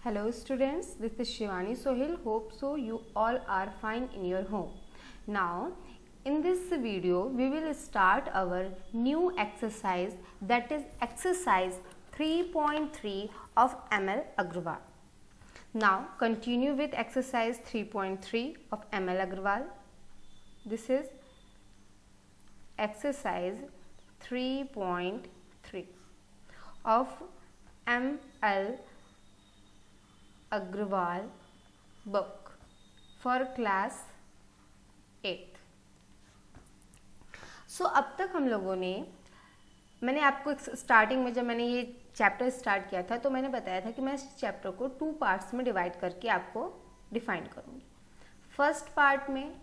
Hello students, this is Shivani Sohil. Hope so you all are fine in your home. Now in this video we will start our new exercise, that is exercise 3.3 of ML Agrawal. Now continue with exercise 3.3 of ML Agrawal. This is exercise 3.3 of ML Agrawal book for class 8. सो अब तक हम लोगों ने, मैंने आपको starting में जब मैंने ये चैप्टर स्टार्ट किया था तो मैंने बताया था कि मैं इस चैप्टर को 2 पार्ट्स में डिवाइड करके आपको डिफाइन करूँगी. फर्स्ट पार्ट में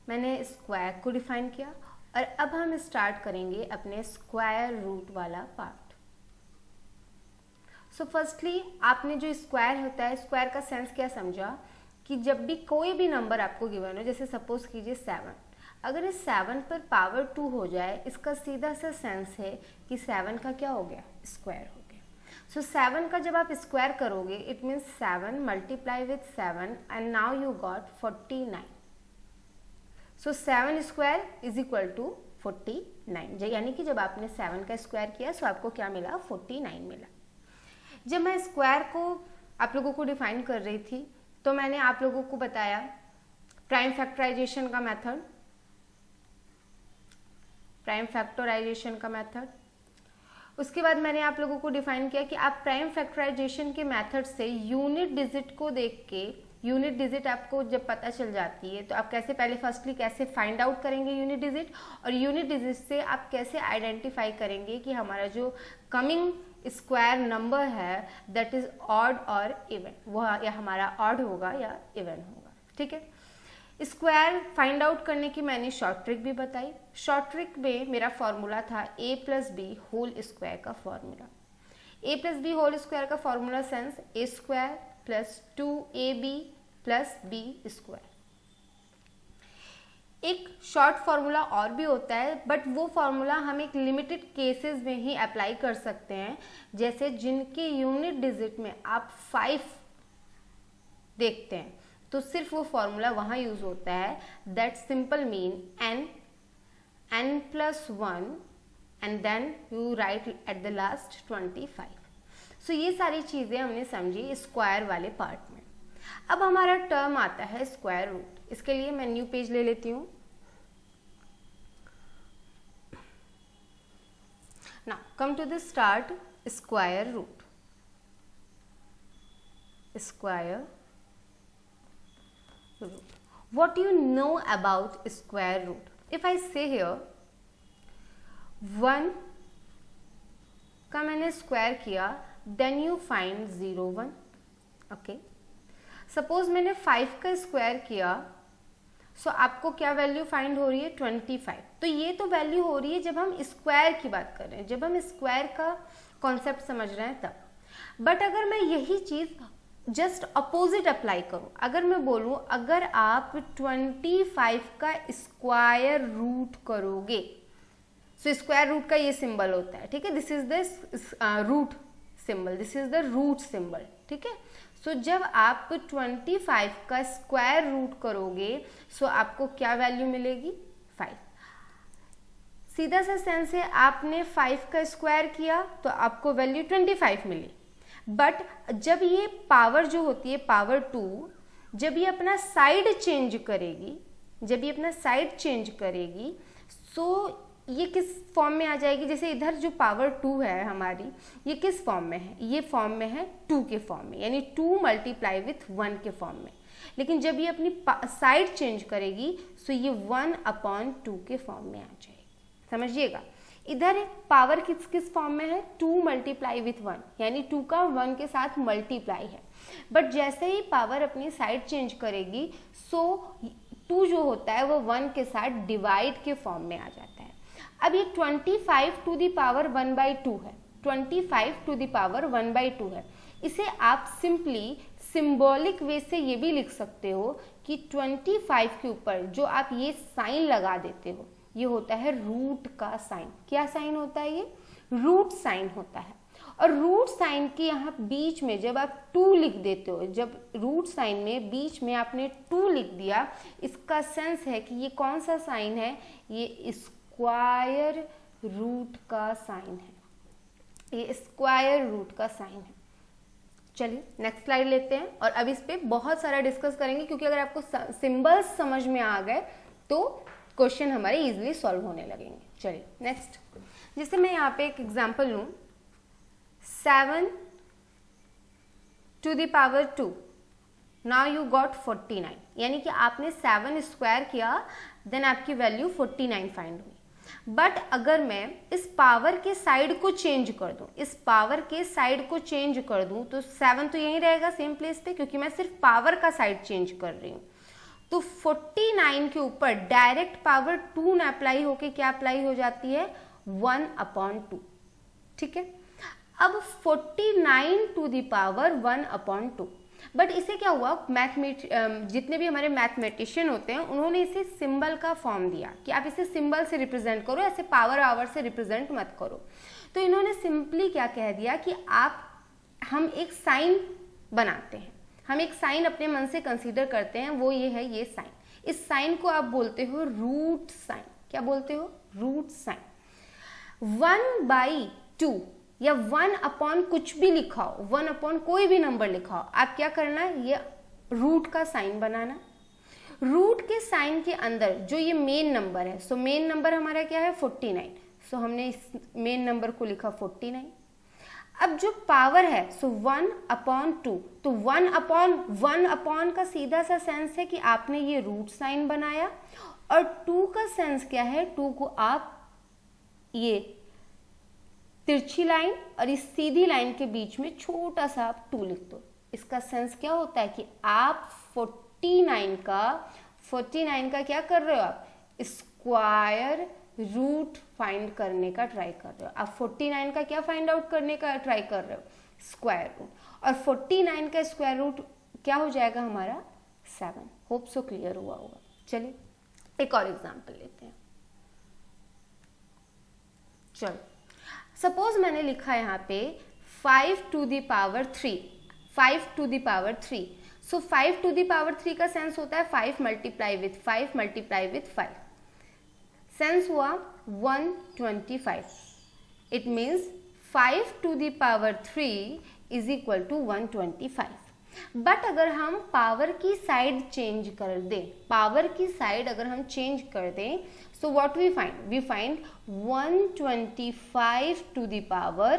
मैंने स्क्वायर को डिफाइन किया और अब हम स्टार्ट करेंगे अपने स्क्वायर रूट वाला पार्ट. सो फर्स्टली आपने जो स्क्वायर होता है, स्क्वायर का सेंस क्या समझा कि जब भी कोई भी नंबर आपको गिवन हो, जैसे सपोज कीजिए 7, अगर इस 7 पर पावर 2 हो जाए, इसका सीधा सा सेंस है कि 7 का क्या हो गया, स्क्वायर हो गया. सो 7 का जब आप स्क्वायर करोगे it means 7 multiply with 7 and now you got 49. So 7 square is equal to 49, यानी कि जब आपने 7 का स्क्वायर किया सो आपको क्या मिला, 49 मिला. जब मैं स्क्वायर को आप लोगों को डिफाइन कर रही थी तो मैंने आप लोगों को बताया प्राइम फैक्टराइजेशन का मेथड, प्राइम फैक्टराइजेशन का मेथड. उसके बाद मैंने आप लोगों को डिफाइन किया कि आप प्राइम फैक्टराइजेशन के मेथड से यूनिट डिजिट को देख के, यूनिट डिजिट आपको जब पता चल जाती है तो आप कैसे, पहले फर्स्टली कैसे फाइंड आउट करेंगे यूनिट डिजिट, और यूनिट डिजिट से आप कैसे आइडेंटिफाई करेंगे कि हमारा जो कमिंग स्क्वायर नंबर है दैट इज ऑड और इवन, वह या हमारा ऑड होगा या इवन होगा. ठीक है, स्क्वायर फाइंड आउट करने की मैंने शॉर्ट ट्रिक भी बताई. शॉर्ट ट्रिक में मेरा फॉर्मूला था a plus B whole square का formula. a plus B whole square का formula sense a square plus 2ab plus b square. एक शॉर्ट फार्मूला और भी होता है बट वो फार्मूला हम एक लिमिटेड केसेस में ही अप्लाई कर सकते हैं, जैसे जिनके यूनिट डिजिट में आप 5 देखते हैं तो सिर्फ वो फार्मूला वहाँ यूज होता है. That simple mean n plus 1 and then you write at the last 25. So ये सारी चीज़ें हमने समझी स्क्वायर वाले पार्ट में. अब हमारा टर्म आता है स्क्वायर रूट. इसके लिए मैं न्यू पेज ले लेती हूँ. Now come to the start square root. Square root, what you know about square root? If I say here 1 का मैंने स्क्वायर किया then you find 0 1. Okay, suppose मैंने 5 का स्क्वायर किया सो आपको क्या वैल्यू फाइंड हो रही है, 25. तो ये तो वैल्यू हो रही है जब हम स्क्वायर की बात कर रहे हैं, जब हम स्क्वायर का कॉन्सेप्ट समझ रहे हैं तब. बट अगर मैं यही चीज जस्ट अपोजिट अप्लाई करूं, अगर मैं बोलूं अगर आप 25 का स्क्वायर रूट करोगे, सो स्क्वायर रूट का ये सिंबल होता है. ठीक है, this is the root symbol, this is the root symbol. ठीक है, सो जब आप 25 का स्क्वायर रूट करोगे सो आपको क्या वैल्यू मिलेगी, 5. सीधा सा सेंस है, आपने 5 का स्क्वायर किया तो आपको वैल्यू 25 मिली. बट जब ये पावर जो होती है पावर 2, जब ये अपना साइड चेंज करेगी, जब ये अपना साइड चेंज करेगी सो ये किस फॉर्म में आ जाएगी, जैसे इधर जो पावर 2 है हमारी, ये किस फॉर्म में है, ये फॉर्म में है 2 के फॉर्म में, यानी 2 मल्टीप्लाई विथ 1 के फॉर्म में. लेकिन जब ये अपनी साइड चेंज करेगी सो ये 1/2 के फॉर्म में आ जाएगी. समझिएगा, इधर पावर किस फॉर्म में है, 2 मल्टीप्लाई विथ 1, यानी 2 का 1 के साथ मल्टीप्लाई है. बट जैसे ही पावर अपनी साइड चेंज करेगी सो 2 जो होता है वो 1 के साथ डिवाइड के फॉर्म में आ जाता है. अब ये 25 टू दी पावर 1/2 है, 25 टू दी पावर 1/2 है. इसे आप सिंपली सिंबॉलिक वे से ये भी लिख सकते हो कि 25 के ऊपर जो आप ये साइन लगा देते हो ये होता है रूट का साइन. क्या साइन होता है, ये रूट साइन होता है. और रूट साइन के यहाँ बीच में जब आप 2 लिख देते हो, जब रूट साइन में बीच में आपने 2 लिख दिया, इसका सेंस है कि ये कौन सा साइन है, ये स्क्वायर रूट का साइन है, ये स्क्वायर रूट का साइन है। चलिए नेक्स्ट स्लाइड लेते हैं और अब इस पे बहुत सारा डिस्कस करेंगे, क्योंकि अगर आपको सिंबल्स समझ में आ गए तो क्वेश्चन हमारे इजीली सॉल्व होने लगेंगे। चलिए नेक्स्ट, जैसे मैं यहाँ पे एक एग्जांपल लूँ, 7 to the power 2, now you got 49, यानी कि आपने 7 स्क्वायर किया, देन आपकी वैल्यू 49 फाइंड हुई। बट अगर मैं इस पावर के साइड को चेंज कर दूं, इस पावर के साइड को चेंज कर दूं, तो 7 तो यहीं रहेगा सेम प्लेस पे, क्योंकि मैं सिर्फ पावर का साइड चेंज कर रही हूं। तो 49 के ऊपर डायरेक्ट पावर 2 ना अप्लाई होके क्या अप्लाई हो जाती है, 1/2। ठीक है, अब 49 टू द पावर 1/2। बट इसे क्या हुआ, जितने भी हमारे मैथमेटिशियन होते हैं उन्होंने इसे सिंबल का फॉर्म दिया कि आप इसे सिंबल से रिप्रेजेंट करो, ऐसे पावर आवर से रिप्रेजेंट मत करो। तो इन्होंने सिंपली क्या कह दिया कि हम एक साइन बनाते हैं, हम एक साइन अपने मन से कंसीडर करते हैं, वो ये है ये साइन। इस साइन को आप बोलते हो रूट साइन। क्या बोलते हो, रूट साइन। 1/2 या 1/, कुछ भी लिखा हो, 1/, कोई भी नंबर लिखा हो, आप क्या करना है, ये रूट का साइन बनाना। रूट के साइन के अंदर जो ये मेन नंबर है, सो मेन नंबर हमारा क्या है 49, सो हमने इस मेन नंबर को लिखा 49। अब जो पावर है सो 1/2, तो 1/1 का सीधा सा सेंस है कि आपने ये रूट साइन बनाया, और 2 का सेंस क्या है, 2 को आप ये तिरछी लाइन और इस सीधी लाइन के बीच में छोटा सा आप 2 लिख दो। इसका सेंस क्या होता है कि आप 49 का क्या कर रहे हो, आप स्क्वायर रूट फाइंड करने का ट्राई कर रहे हो। आप 49 का क्या फाइंड आउट करने का ट्राई कर रहे हो, स्क्वायर रूट, और 49 का स्क्वायर रूट क्या हो जाएगा हमारा 7। होप सो क्लियर हुआ होगा। चलिए एक और एग्जांपल लेते हैं। चलो सपोज मैंने लिखा यहाँ पे 5 to the power 3, 5 to the power 3। So 5 to the power 3 का सेंस होता है 5 multiply with 5 multiply with 5, sense हुआ 125। It means 5 to the power 3 is equal to 125। But अगर हम पावर की साइड चेंज कर दें, पावर की साइड अगर हम चेंज कर दें, so what we find 125 to the power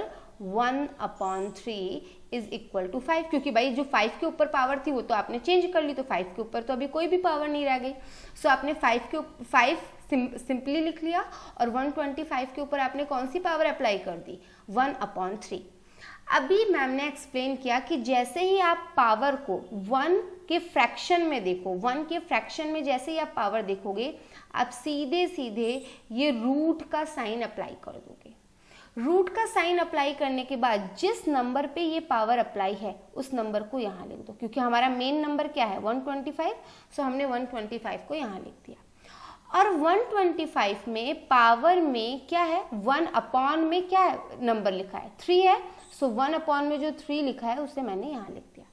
1/3 is equal to 5, क्योंकि भाई जो 5 के ऊपर पावर थी वो तो आपने चेंज कर ली, तो 5 के ऊपर तो अभी कोई भी पावर नहीं रह गई। सो आपने 5 सिंपली लिख लिया, और 125 के ऊपर आपने कौन सी पावर अप्लाई कर दी, 1/3। अभी मैम ने एक्सप्लेन किया कि जैसे ही आप पावर को 1 के फ्रैक्शन में देखो, 1 के फ्रैक्शन में जैसे ही आप पावर देखोगे, आप सीधे सीधे ये रूट का साइन अप्लाई कर दोगे। रूट का साइन अप्लाई करने के बाद जिस नंबर पे ये पावर अप्लाई है उस नंबर को यहाँ लिख दो, क्योंकि हमारा मेन नंबर क्या है 125, सो हमने 125 को यहाँ लिख दिया। और 125 में पावर में क्या है, 1/, में क्या है नंबर लिखा है 3 है, सो 1/, में जो 3 लिखा है उसे मैंने यहाँ लिख दिया।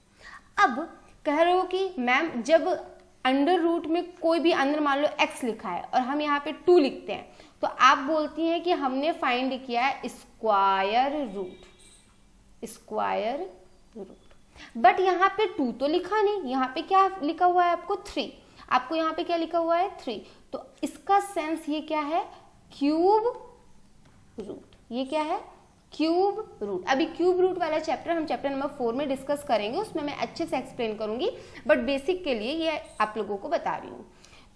अब कह रहे हो कि मैम जब अंडर रूट में कोई भी अंदर मान लो x लिखा है और हम यहाँ पे 2 लिखते हैं, तो आप बोलती हैं कि हमने फाइंड किया है स्क्वायर रूट। बट यहाँ पे 2 तो लिखा नहीं, यहाँ पे क्या लिखा हुआ है आपको 3, आपको यहाँ पे क्या लिखा हुआ है 3, तो इसका सेंस ये क्या है, क्यूब रूट। ये क्या है, क्यूब रूट। अभी क्यूब रूट वाला चैप्टर हम चैप्टर नंबर 4 में डिस्कस करेंगे, उसमें मैं अच्छे से एक्सप्लेन करूंगी, बट बेसिक के लिए ये आप लोगों को बता रही हूँ।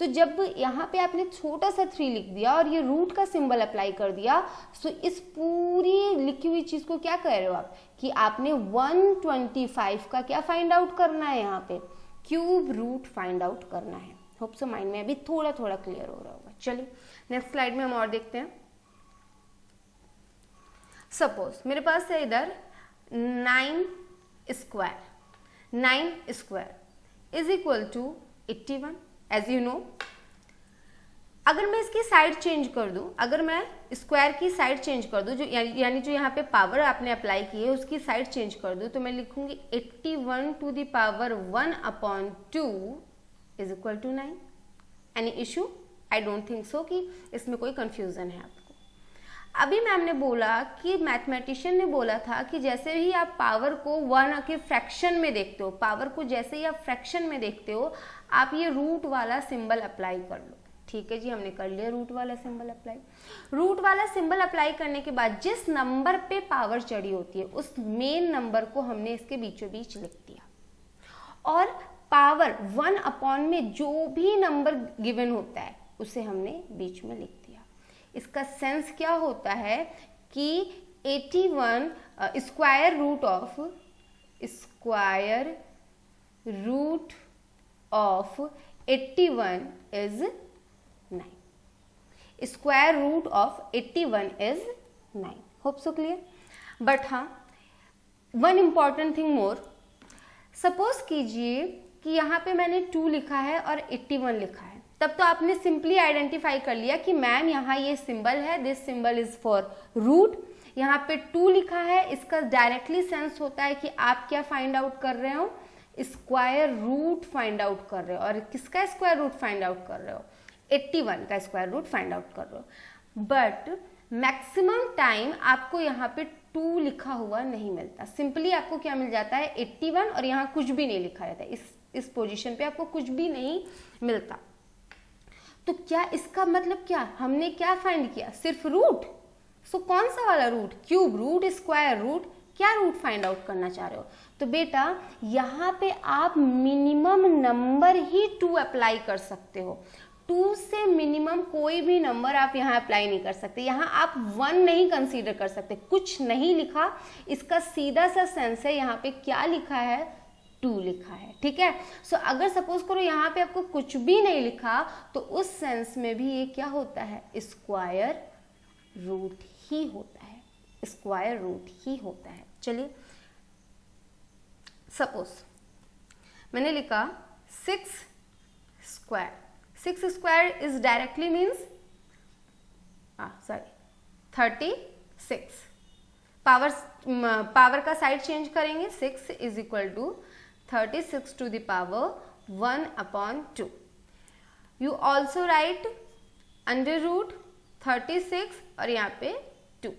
तो जब यहाँ पे आपने छोटा सा 3 लिख दिया और ये रूट का सिंबल अप्लाई कर दिया, सो इस पूरी लिखी हुई चीज को क्या कह रहे हो आप, कि आपने 125 का क्या फाइंड आउट करना है, यहाँ पे क्यूब रूट फाइंड आउट करना है। होप सो माइंड में अभी थोड़ा थोड़ा क्लियर हो रहा होगा। चलिए नेक्स्ट स्लाइड में हम और देखते हैं। सपोज मेरे पास है इधर 9 square is equal to 81। As you know अगर मैं इसकी साइड चेंज कर दूं, अगर मैं स्क्वायर की साइड चेंज कर दूं, जो यानी जो यहाँ पे पावर आपने अप्लाई की है उसकी साइड चेंज कर दूं, तो मैं लिखूंगी 81 to the power 1/2 is equal to 9। Any issue? I don't think so कि इसमें कोई कंफ्यूजन है आपको। अभी मैम ने बोला कि मैथमेटिशियन ने बोला था कि जैसे ही आप पावर को 1 के फ्रैक्शन में देखते हो, पावर को जैसे ही आप फ्रैक्शन में देखते हो, आप ये रूट वाला सिंबल अप्लाई कर लो। ठीक है जी, हमने कर लिया रूट वाला सिंबल अप्लाई। रूट वाला सिंबल अप्लाई करने के बाद जिस नंबर पे पावर चढ़ी होती है उस मेन नंबर को हमने इसके बीचों बीच लिख दिया, और पावर 1 में जो भी नंबर गिवन होता है उसे हमने बीच में लिख दिया। इसका सेंस क्या होता है कि 81 square root of 81 is 9। Square root of 81 is 9। Hope so clear. But हाँ, one important thing more, suppose कीजिए कि यहाँ पे मैंने 2 लिखा है और 81 लिखा है, तब तो आपने सिंपली आइडेंटिफाई कर लिया कि मैम यहाँ ये सिंबल है, this symbol is for root. यहाँ पे 2 लिखा है, इसका डायरेक्टली सेंस होता है कि आप क्या फाइंड आउट कर रहे हो, स्क्वायर रूट फाइंड आउट कर रहे हो। और किसका स्क्वायर रूट फाइंड आउट कर रहे हो? 81 का स्क्वायर रूट फाइंड आउट कर रहे हो। बट मैक्सिमम टाइम आपको यहाँ पे 2 लिखा हुआ नहीं मिलता, सिंपली आपको क्या मिल जाता है 81, और यहाँ कुछ भी नहीं लिखा रहता है, इस पोजीशन पे आपको कुछ भी नहीं मिलता। तो क्या इसका मतलब क्या, हमने क्या फाइंड किया? सिर्फ रूट। सो कौन सा वाला root? Cube root, square root, क्या रूट फाइंड आउट करना चाह रहे हो? तो बेटा यहाँ पे आप मिनिमम नंबर ही 2 अप्लाई कर सकते हो। 2 से मिनिमम कोई भी नंबर आप यहाँ अप्लाई नहीं कर सकते। यहाँ आप 1 नहीं कंसीडर कर सकते, कुछ नहीं लिखा, इसका सीधा सा सेंस है यहाँ पे क्या लिखा है, 2 लिखा है। ठीक है। सो अगर सपोज करो यहाँ पे आपको कुछ भी नहीं लिखा, तो उस सेंस में भी ये क्या होता है, स्क्वायर रूट ही होता है, स्क्वायर रूट ही होता है। चलिए, सपोज मैंने लिखा 6 square. 6 square is directly means 36। Power का साइड चेंज करेंगे, 6 is equal to 36 to the power 1/2। You also write under root 36 और यहाँ पे 2।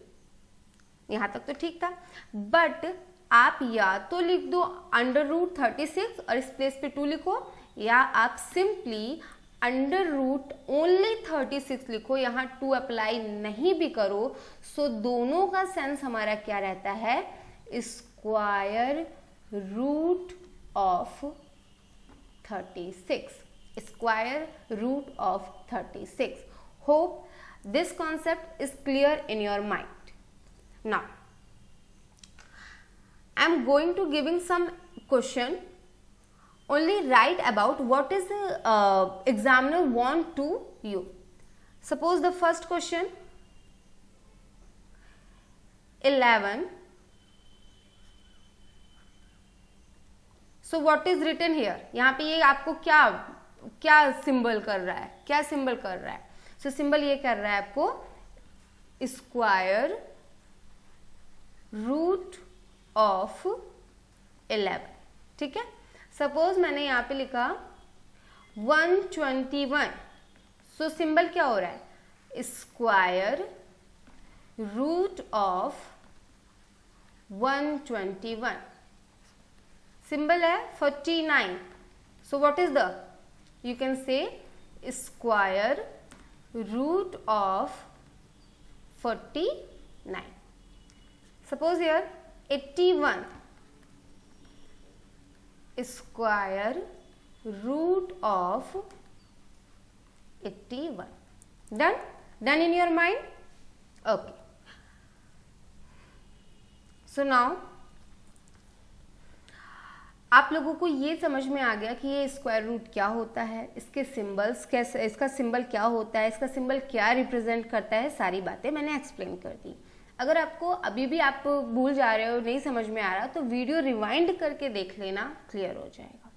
यहाँ तक तो ठीक था, बट आप या तो लिख दो अंडर रूट 36 और इस प्लेस पे 2 लिखो, या आप सिंपली अंडर रूट ओनली 36 लिखो, यहाँ 2 अप्लाई नहीं भी करो। सो दोनों का सेंस हमारा क्या रहता है, square root of 36, square root of 36। Hope this concept is clear in your mind. Now I am going to giving some question, only write about what is the examiner want to you. Suppose the first question 11. So what is written here? यहाँ पे ये आपको क्या symbol कर रहा है, क्या symbol कर रहा है? सो सिंबल ये कर रहा है आपको स्क्वायर रूट ऑफ 11। ठीक है। सपोज मैंने यहाँ पे लिखा 121। सो सिंबल क्या हो रहा है, स्क्वायर रूट ऑफ 121। सिंबल है 49। So what is the, you can say square root of 49. Suppose here 81, square root of 81. Done in your mind? Okay. So now आप लोगों को ये समझ में आ गया कि ये स्क्वायर रूट क्या होता है, इसके सिंबल्स कैसे, इसका सिंबल क्या होता है, इसका सिंबल क्या रिप्रेजेंट करता है, सारी बातें मैंने एक्सप्लेन कर दी। अगर आपको अभी भी आप भूल जा रहे हो, नहीं समझ में आ रहा, तो वीडियो रिवाइंड करके देख लेना, क्लियर हो जाएगा।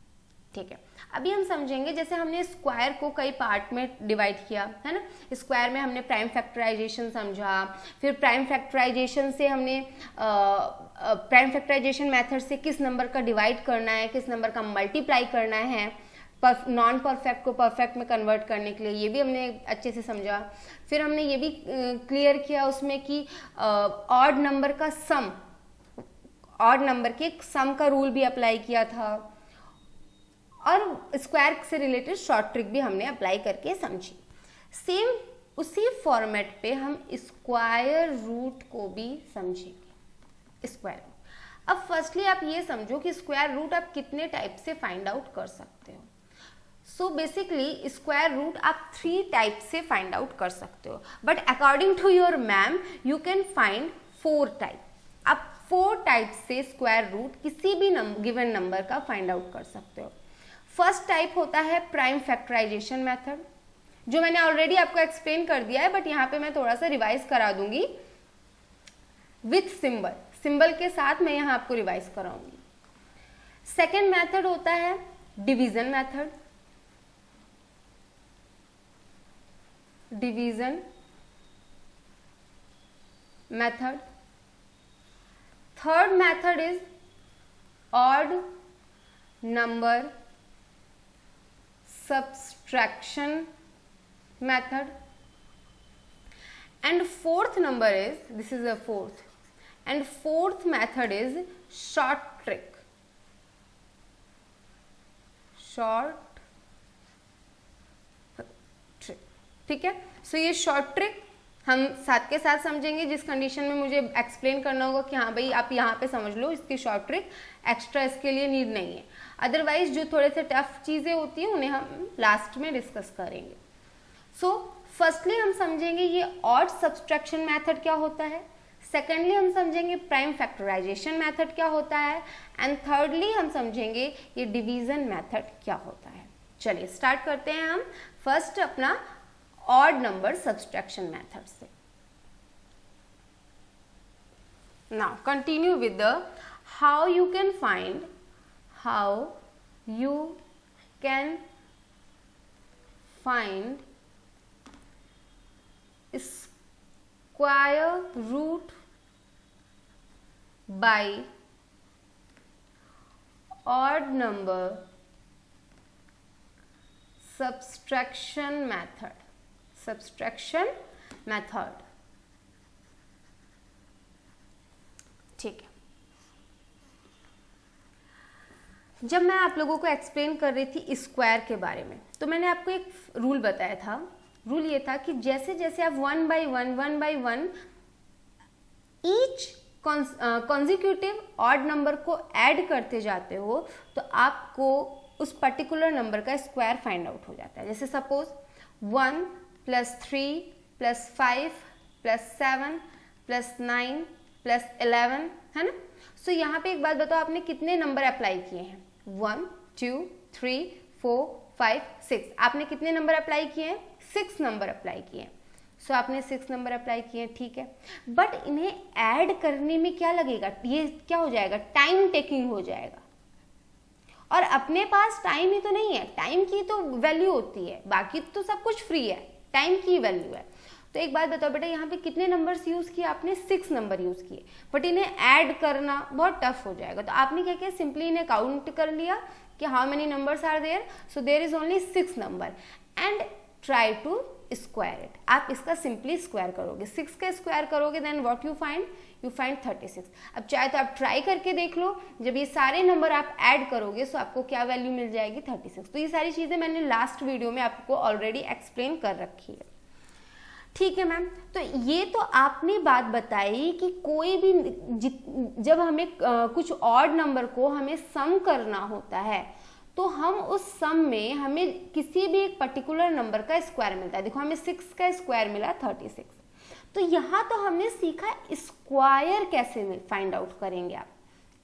ठीक है, अभी हम समझेंगे जैसे हमने स्क्वायर को कई पार्ट में डिवाइड किया है ना। स्क्वायर में हमने प्राइम फैक्टराइजेशन समझा, फिर प्राइम फैक्टराइजेशन से हमने प्राइम फैक्टराइजेशन मेथड से किस नंबर का डिवाइड करना है, किस नंबर का मल्टीप्लाई करना है नॉन परफेक्ट को परफेक्ट में कन्वर्ट करने के लिए, ये भी हमने अच्छे से समझा। फिर हमने ये भी क्लियर किया उसमें कि ऑड नंबर का सम, ऑड नंबर के सम का रूल भी अप्लाई किया था, और स्क्वायर से रिलेटेड शॉर्ट ट्रिक भी हमने अप्लाई करके समझी। सेम उसी फॉर्मेट पे हम स्क्वायर रूट को भी समझेंगे। स्क्वायर रूट, अब फर्स्टली आप ये समझो कि स्क्वायर रूट आप कितने टाइप से फाइंड आउट कर सकते हो। सो बेसिकली स्क्वायर रूट आप 3 टाइप से फाइंड आउट कर सकते हो, but according to your ma'am you can find 4 type. आप 4 टाइप से स्क्वायर रूट किसी भी गिवन नंबर का फाइंड आउट कर सकते हो। फर्स्ट टाइप होता है प्राइम फैक्टराइजेशन मेथड, जो मैंने ऑलरेडी आपको एक्सप्लेन कर दिया है, बट यहाँ पे मैं थोड़ा सा रिवाइज करा दूंगी विथ सिंबल, सिंबल के साथ मैं यहाँ आपको रिवाइज कराऊंगी। सेकेंड मेथड होता है division method, division method. Third method is odd number subtraction method, and fourth number is, this is a fourth, and fourth method is short trick, short trick। ठीक है, सो ये शॉर्ट ट्रिक हम साथ के साथ समझेंगे, जिस कंडीशन में मुझे एक्सप्लेन करना होगा कि हाँ भाई आप यहाँ पे समझ लो इसकी शॉर्ट ट्रिक, एक्स्ट्रा इसके लिए नीड नहीं है। अदरवाइज जो थोड़े से टफ चीज़ें होती हैं उन्हें हम लास्ट में डिस्कस करेंगे। सो फर्स्टली हम समझेंगे ये ऑड सब्सट्रैक्शन मेथड क्या होता है, सेकेंडली हम समझेंगे प्राइम फैक्टराइजेशन मेथड क्या होता है, एंड थर्डली हम समझेंगे ये डिवीजन मेथड क्या होता है। चलिए स्टार्ट करते हैं हम फर्स्ट अपना ऑड नंबर सब्सट्रैक्शन मेथड से। Now continue with the how you can find, how you can find square root by odd number subtraction method, subtraction method। ठीक है, जब मैं आप लोगों को एक्सप्लेन कर रही थी स्क्वायर के बारे में, तो मैंने आपको एक रूल बताया था। रूल ये था कि जैसे जैसे आप 1 by 1 each consecutive odd number को ऐड करते जाते हो तो आपको उस पर्टिकुलर नंबर का स्क्वायर फाइंड आउट हो जाता है। जैसे सपोज 1 + 3 + 5 + 7 + 9 + 11 है ना। सो यहाँ पे एक बात बताओ, आपने कितने नंबर अप्लाई किए हैं? 1 2 3 4 5 6, आपने कितने नंबर अप्लाई किए हैं? 6 नंबर अप्लाई किए हैं। सो आपने 6 नंबर अप्लाई किए हैं, ठीक है, बट इन्हें ऐड करने में क्या लगेगा? ये क्या हो जाएगा? टाइम टेकिंग हो जाएगा। और अपने पास टाइम ही तो नहीं है, टाइम की तो वैल्यू होती है, बाकी तो सब कुछ फ्री है, टाइम की वैल्यू है। तो एक बात बताओ बेटा, यहाँ पे कितने नंबर्स यूज किए आपने? 6 नंबर यूज किए, बट इन्हें ऐड करना बहुत टफ हो जाएगा। तो आपने क्या किया? सिंपली इन्हें काउंट कर लिया कि how many numbers are there, so there is only 6 number, and try to square it. आप इसका सिंपली स्क्वायर करोगे, 6 का स्क्वायर करोगे, then what you find? You find 36। अब चाहे तो आप ट्राई करके देख लो, जब ये सारे नंबर आप ऐड करोगे तो आपको क्या वैल्यू मिल जाएगी? 36। तो ये सारी चीजें मैंने लास्ट वीडियो में आपको ऑलरेडी एक्सप्लेन कर रखी है, ठीक है मैम। तो ये तो आपने बात बताई कि कोई भी जब हमें कुछ ऑड नंबर को हमें सम करना होता है तो हम उस सम में हमें किसी भी एक पर्टिकुलर नंबर का स्क्वायर मिलता है। देखो हमें 6 का स्क्वायर मिला 36। तो यहाँ तो हमने सीखा स्क्वायर कैसे फाइंड आउट करेंगे। आप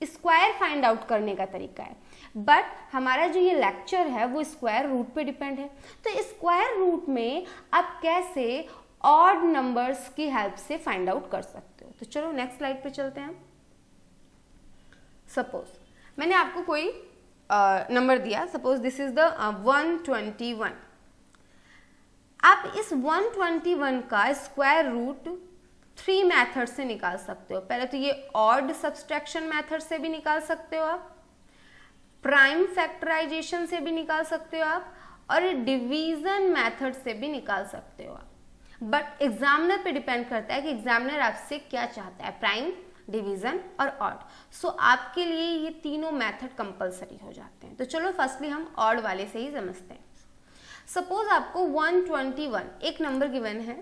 स्क्वायर फाइंड आउट करने का तरीका है, बट हमारा जो ये लेक्चर है वो स्क्वायर रूट पे डिपेंड है। तो स्क्वायर रूट में आप कैसे ऑड नंबर्स की हेल्प से फाइंड आउट कर सकते हो। तो चलो नेक्स्ट स्लाइड पे चलते हैं। सपोज मैंने आपको कोई नंबर दिया, सपोज दिस इज द 121। आप इस 121 का स्क्वायर रूट 3 मेथड से निकाल सकते हो। पहले तो ये ऑड सब्सट्रैक्शन मेथड से भी निकाल सकते हो आप, प्राइम फैक्टराइजेशन से भी निकाल सकते हो आप, और डिवीजन मेथड से भी निकाल सकते हो आप। बट एग्जामिनर पे डिपेंड करता है कि एग्जामिनर आपसे क्या चाहता है, प्राइम, डिवीजन और ऑड। सो आपके लिए ये तीनों मेथड कंपलसरी हो जाते हैं। तो चलो फर्स्टली हम ऑड वाले से ही समझते हैं। सपोज आपको 121 एक नंबर गिवन है,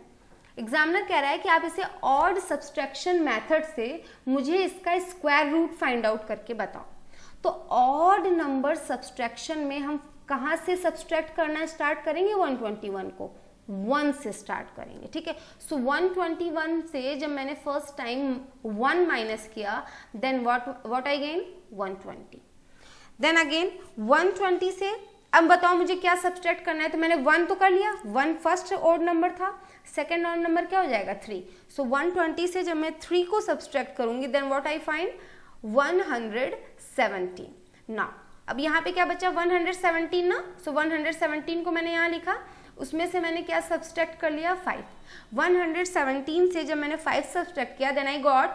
एग्जामिनर कह रहा है कि आप इसे ऑड सब्सट्रैक्शन मेथड से मुझे इसका स्क्वायर रूट फाइंड आउट करके बताओ। तो ऑड नंबर सब्सट्रैक्शन में हम कहाँ से सब्सट्रैक्ट करना स्टार्ट करेंगे? 121 को 1 से स्टार्ट करेंगे, ठीक है। सो 121 से जब मैंने फर्स्ट टाइम 1 माइनस किया, then what I gain 120। Then again 120 से अब बताओ मुझे क्या सब्सट्रैक्ट करना है। तो मैंने 1 तो कर लिया, 1 फर्स्ट ऑड नंबर था, सेकेंड ऑड नंबर क्या हो जाएगा 3। सो 120 से जब मैं 3 को सब्सट्रैक्ट करूंगी, देन व्हाट आई फाइंड 117। ना अब यहाँ पे क्या बचा 117 ना। सो 117 को मैंने यहाँ लिखा, उसमें से मैंने क्या सब्सट्रैक्ट कर लिया 5। 117 से जब मैंने 5 सब्सट्रैक्ट किया, देन आई गॉट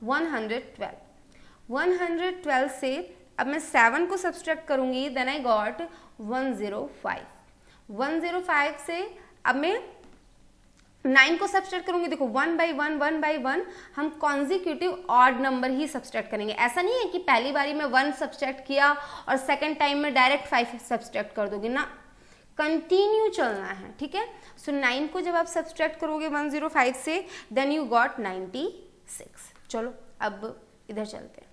112। 112 से अब मैं 7 को सब्सट्रैक्ट करूंगी, देन आई गॉट 105। 105 से अब मैं 9 को सब्सट्रैक्ट करूंगी। देखो 1 by 1 हम कॉन्जिक्यूटिव ऑड नंबर ही सब्सट्रैक्ट करेंगे। ऐसा नहीं है कि पहली बारी में 1 सब्सट्रैक्ट किया और सेकेंड टाइम में डायरेक्ट 5 सब्सट्रैक्ट कर दोगे ना, कंटिन्यू चलना है, ठीक है। सो 9 को जब आप सब्सट्रैक्ट करोगे 105 से, देन यू गॉट 96। चलो अब इधर चलते हैं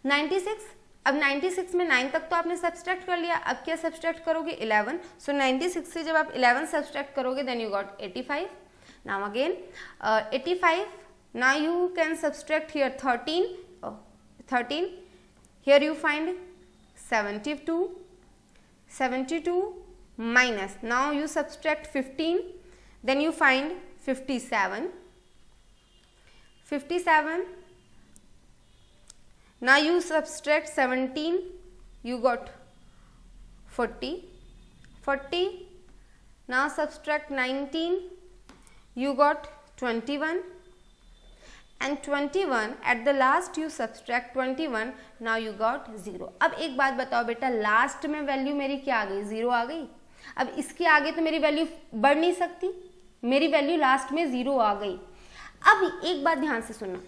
96। अब 96 में 9 तक तो आपने सब्सट्रैक्ट कर लिया, अब क्या सब्सट्रैक्ट करोगे 11। सो 96 से जब आप 11 सब्सट्रैक्ट करोगे, then you got 85। Now again 85, now you can subtract here 13, here you find 72 minus, now you subtract 15, then you find 57, now you subtract 17, you got 40, now subtract 19, you got 21, and 21 at the last you subtract 21, now you got 0। अब एक बात बताओ बेटा, last में value मेरी क्या आ गई 0 आ गई। अब इसके आगे तो मेरी वैल्यू बढ़ नहीं सकती, मेरी वैल्यू लास्ट में 0 आ गई। अब एक बात ध्यान से सुनना,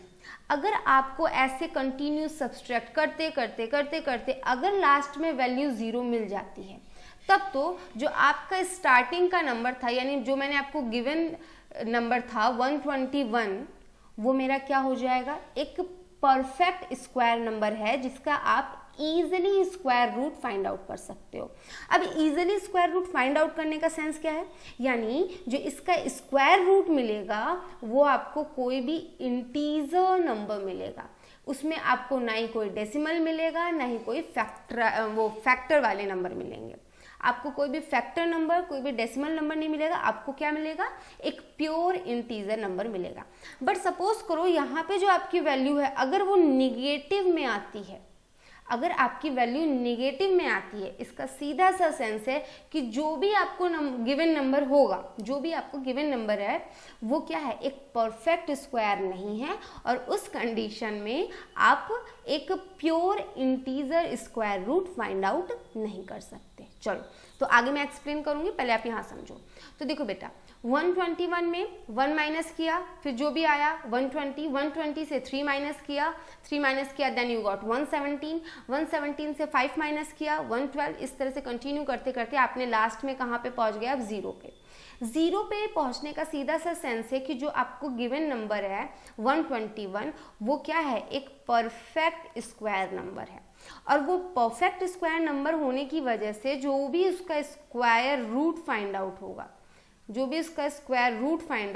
अगर आपको ऐसे कंटिन्यू सब्सट्रैक्ट करते करते अगर लास्ट में वैल्यू 0 मिल जाती है, तब तो जो आपका स्टार्टिंग का नंबर था, यानी जो मैंने आपको गिवन नंबर था 121, वो मेरा क्या हो जाएगा, एक परफेक्ट स्क्वायर नंबर है जिसका आप easily square root find out कर सकते हो। अब easily square root find out करने का सेंस क्या है, यानी जो इसका स्क्वायर रूट मिलेगा वो आपको कोई भी इंटीजर नंबर मिलेगा, उसमें आपको ना ही कोई डेसिमल मिलेगा, ना ही कोई फैक्टर वाले नंबर मिलेंगे। आपको कोई भी फैक्टर नंबर, कोई भी डेसिमल नंबर नहीं मिलेगा, आपको क्या मिलेगा, एक प्योर इंटीजर नंबर मिलेगा। बट सपोज करो यहाँ पे जो आपकी वैल्यू है अगर वो निगेटिव में आती है, अगर आपकी वैल्यू निगेटिव में आती है, इसका सीधा सा सेंस है कि जो भी आपको गिवन नंबर होगा, जो भी आपको गिवन नंबर है वो क्या है, एक परफेक्ट स्क्वायर नहीं है, और उस कंडीशन में आप एक pure integer square root find out नहीं कर सकते। चलो तो आगे मैं एक्सप्लेन करूंगी, पहले आप यहाँ समझो। तो देखो बेटा 121 में 1 माइनस किया, फिर जो भी आया 120 से 3 माइनस किया, देन यू गॉट 117 से 5 माइनस किया 112। इस तरह से कंटिन्यू करते करते आपने लास्ट में कहाँ पे पहुँच गया, अब 0 पे। 0 पे पहुँचने का सीधा सा सेंस है कि जो आपको गिवन नंबर है 121, वो क्या है, एक परफेक्ट स्क्वायर नंबर है, और वो परफेक्ट स्क्वायर नंबर होने की वजह से जो भी उसका स्क्वायर रूट फाइंड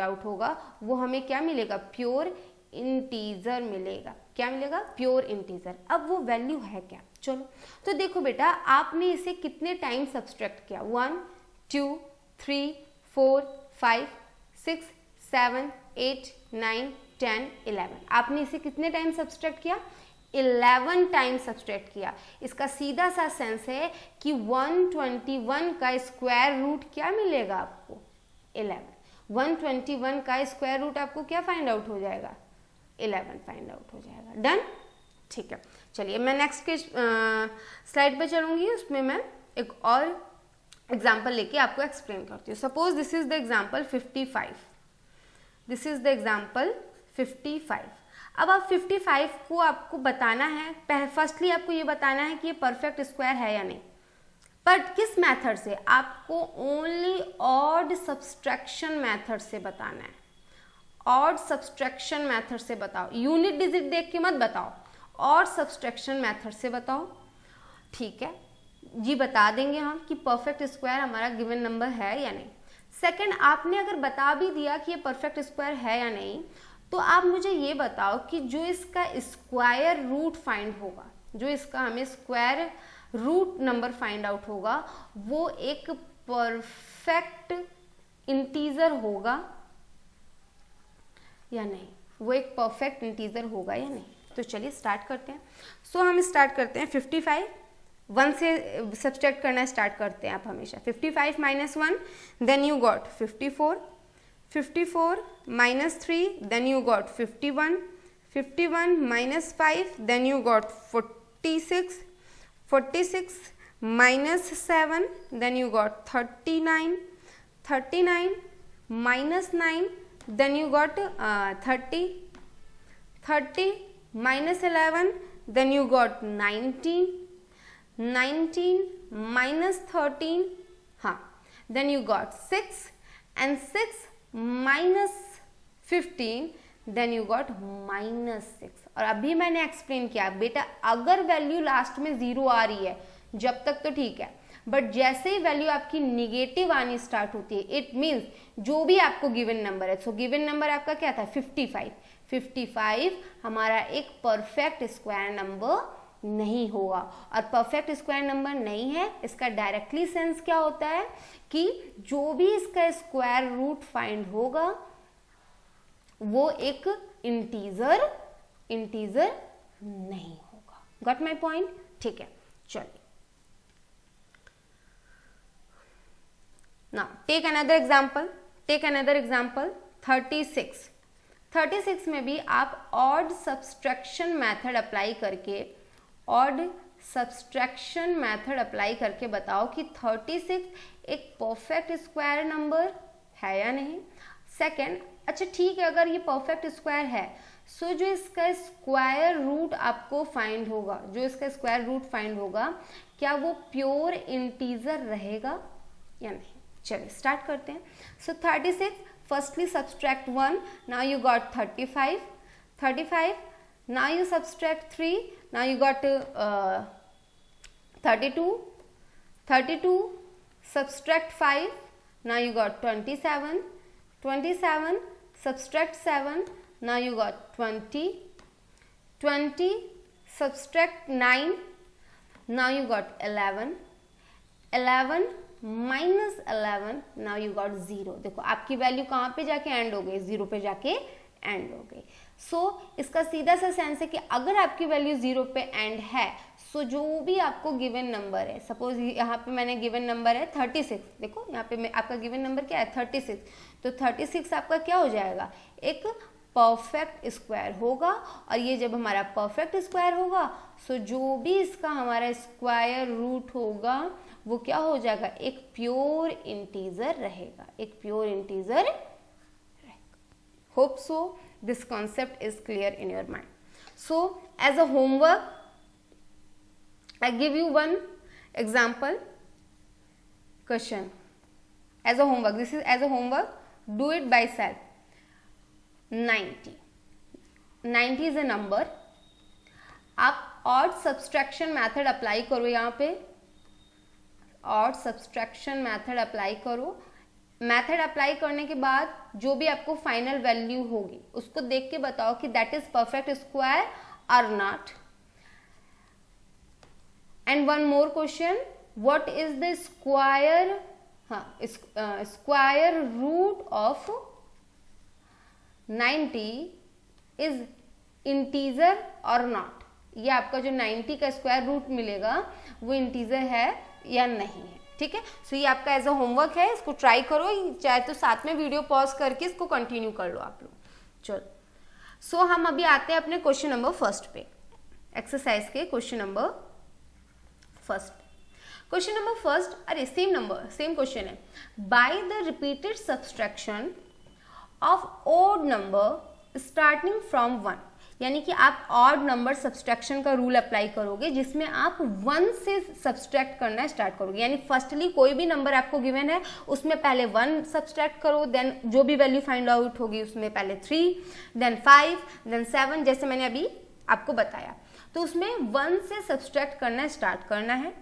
आउट होगा, वो हमें क्या मिलेगा, प्योर इंटीजर मिलेगा। क्या मिलेगा, प्योर इंटीजर। अब वो वैल्यू है क्या, चलो तो देखो बेटा, आपने इसे कितने टाइम सब्सट्रैक्ट किया, 1 2 3 4 5 6 7 8 9 10 11। आपने इसे कितने टाइम सब्सट्रैक्ट किया, 11 टाइम्स सब्सट्रैक्ट किया। इसका सीधा सा सेंस है कि 121 का स्क्वायर रूट क्या मिलेगा आपको, 11। 121 का स्क्वायर रूट आपको क्या फाइंड आउट हो जाएगा, 11 फाइंड आउट हो जाएगा। डन, ठीक है। चलिए मैं नेक्स्ट के स्लाइड पे चलूंगी, उसमें मैं एक और एग्जाम्पल लेके आपको एक्सप्लेन करती हूँ। Suppose this is the example 55, this is the example 55। अब आप 55 को आपको बताना है, फर्स्टली आपको ये बताना है कि ये परफेक्ट स्क्वायर है या नहीं, बट किस मेथड से, आपको ओनली ऑड सब्सट्रैक्शन मेथड से बताना है। ऑड सब्सट्रैक्शन मेथड से बताओ, यूनिट डिजिट देख के मत बताओ, ऑड सब्सट्रैक्शन मेथड से बताओ, ठीक है जी। बता देंगे हम कि परफेक्ट स्क्वायर हमारा गिवन नंबर है या नहीं। सेकंड, आपने अगर बता भी दिया कि ये परफेक्ट स्क्वायर है या नहीं, तो आप मुझे ये बताओ कि जो इसका स्क्वायर रूट फाइंड होगा, जो इसका हमें square root number find out होगा, वो एक परफेक्ट इंटीजर होगा या नहीं, वो एक परफेक्ट इंटीजर होगा या नहीं। तो चलिए स्टार्ट करते हैं। सो हम स्टार्ट करते हैं 55, 1 से सब्सट्रैक्ट करना स्टार्ट करते हैं आप हमेशा। 55 minus 1, then you got 54, 54 minus 3, then you got 51, 51 minus 5, then you got 46, 46 minus 7, then you got 39, 39 minus 9, then you got 30, 30 minus 11, then you got 19, 19 minus 13, हाँ, then you got 6 and 6 minus 15, then you got minus 6। और अभी मैंने explain किया बेटा, अगर value last में 0 आ रही है जब तक तो ठीक है, बट जैसे ही वैल्यू आपकी निगेटिव आनी स्टार्ट होती है, इट मीन्स जो भी आपको गिवन नंबर है, सो गिवन नंबर आपका क्या था 55, 55 हमारा एक परफेक्ट स्क्वायर नंबर नहीं होगा। और परफेक्ट स्क्वायर नंबर नहीं है, इसका डायरेक्टली सेंस क्या होता है कि जो भी इसका स्क्वायर रूट फाइंड होगा वो एक इंटीजर नहीं होगा। गॉट माई पॉइंट, ठीक है। चलिए now take another example, 36। 36 में भी आप ऑड सब्सट्रैक्शन मेथड अप्लाई करके बताओ कि 36 एक परफेक्ट स्क्वायर नंबर है या नहीं। सेकंड, अच्छा ठीक है, अगर ये परफेक्ट स्क्वायर है, सो जो इसका स्क्वायर रूट आपको फाइंड होगा, क्या वो प्योर इंटीजर रहेगा या नहीं। चलिए स्टार्ट करते हैं। सो 36, firstly subtract 1, now you got 35, 35, now you subtract 3, now you got 32, 32, subtract 5, now you got 27, 27, subtract 7, now you got 20, 20, subtract 9, now you got 11, 11 minus 11, now you got 0। देखो आपकी वैल्यू कहाँ पे जाके एंड हो गई, 0 पे जाके एंड हो गई। सो इसका सीधा सा सेंस है कि अगर आपकी वैल्यू 0 पे एंड है, सो जो भी आपको गिवन नंबर है, सपोज यहाँ पे मैंने गिवन नंबर है 36, देखो यहाँ पे आपका गिवन नंबर क्या है 36, तो 36 आपका क्या हो जाएगा, एक परफेक्ट स्क्वायर होगा। और ये जब हमारा परफेक्ट स्क्वायर होगा, सो जो भी इसका हमारा स्क्वायर रूट होगा वो क्या हो जाएगा, एक प्योर इंटीजर रहेगा, एक प्योर इंटीजर रहेगा। Hope so this concept is clear in your mind. So as a homework I give you one example question as a homework. This is as a homework. Do it by self. 90. 90 is a number. आप odd subtraction method apply करो, यहाँ पे odd subtraction method apply करो। Method apply करने के बाद जो भी आपको फाइनल वैल्यू होगी उसको देख के बताओ कि दैट इज परफेक्ट स्क्वायर और not. And one more question, what is the square root of 90 is integer or not? ये आपका जो 90 का स्क्वायर रूट मिलेगा वो इंटीजर है या नहीं है, ठीक है। सो ये आपका एज अ होमवर्क है, इसको ट्राई करो, चाहे तो साथ में वीडियो पॉज करके इसको कंटिन्यू कर लो आप लोग। चलो सो हम अभी आते हैं अपने क्वेश्चन नंबर फर्स्ट पे, एक्सरसाइज के question number first. Question number first, अरे सेम क्वेश्चन है। By the repeated subtraction of odd number starting from 1, यानी कि आप ऑड नंबर सब्सट्रैक्शन का रूल अप्लाई करोगे जिसमें आप 1 से सब्सट्रैक्ट करना स्टार्ट करोगे। यानी फर्स्टली कोई भी नंबर आपको गिवन है उसमें पहले 1 सब्सट्रैक्ट करो, देन जो भी वैल्यू फाइंड आउट होगी उसमें पहले 3, देन 5, देन 7, जैसे मैंने अभी आपको बताया। तो उसमें 1 से सब्सट्रैक्ट करना स्टार्ट करना है।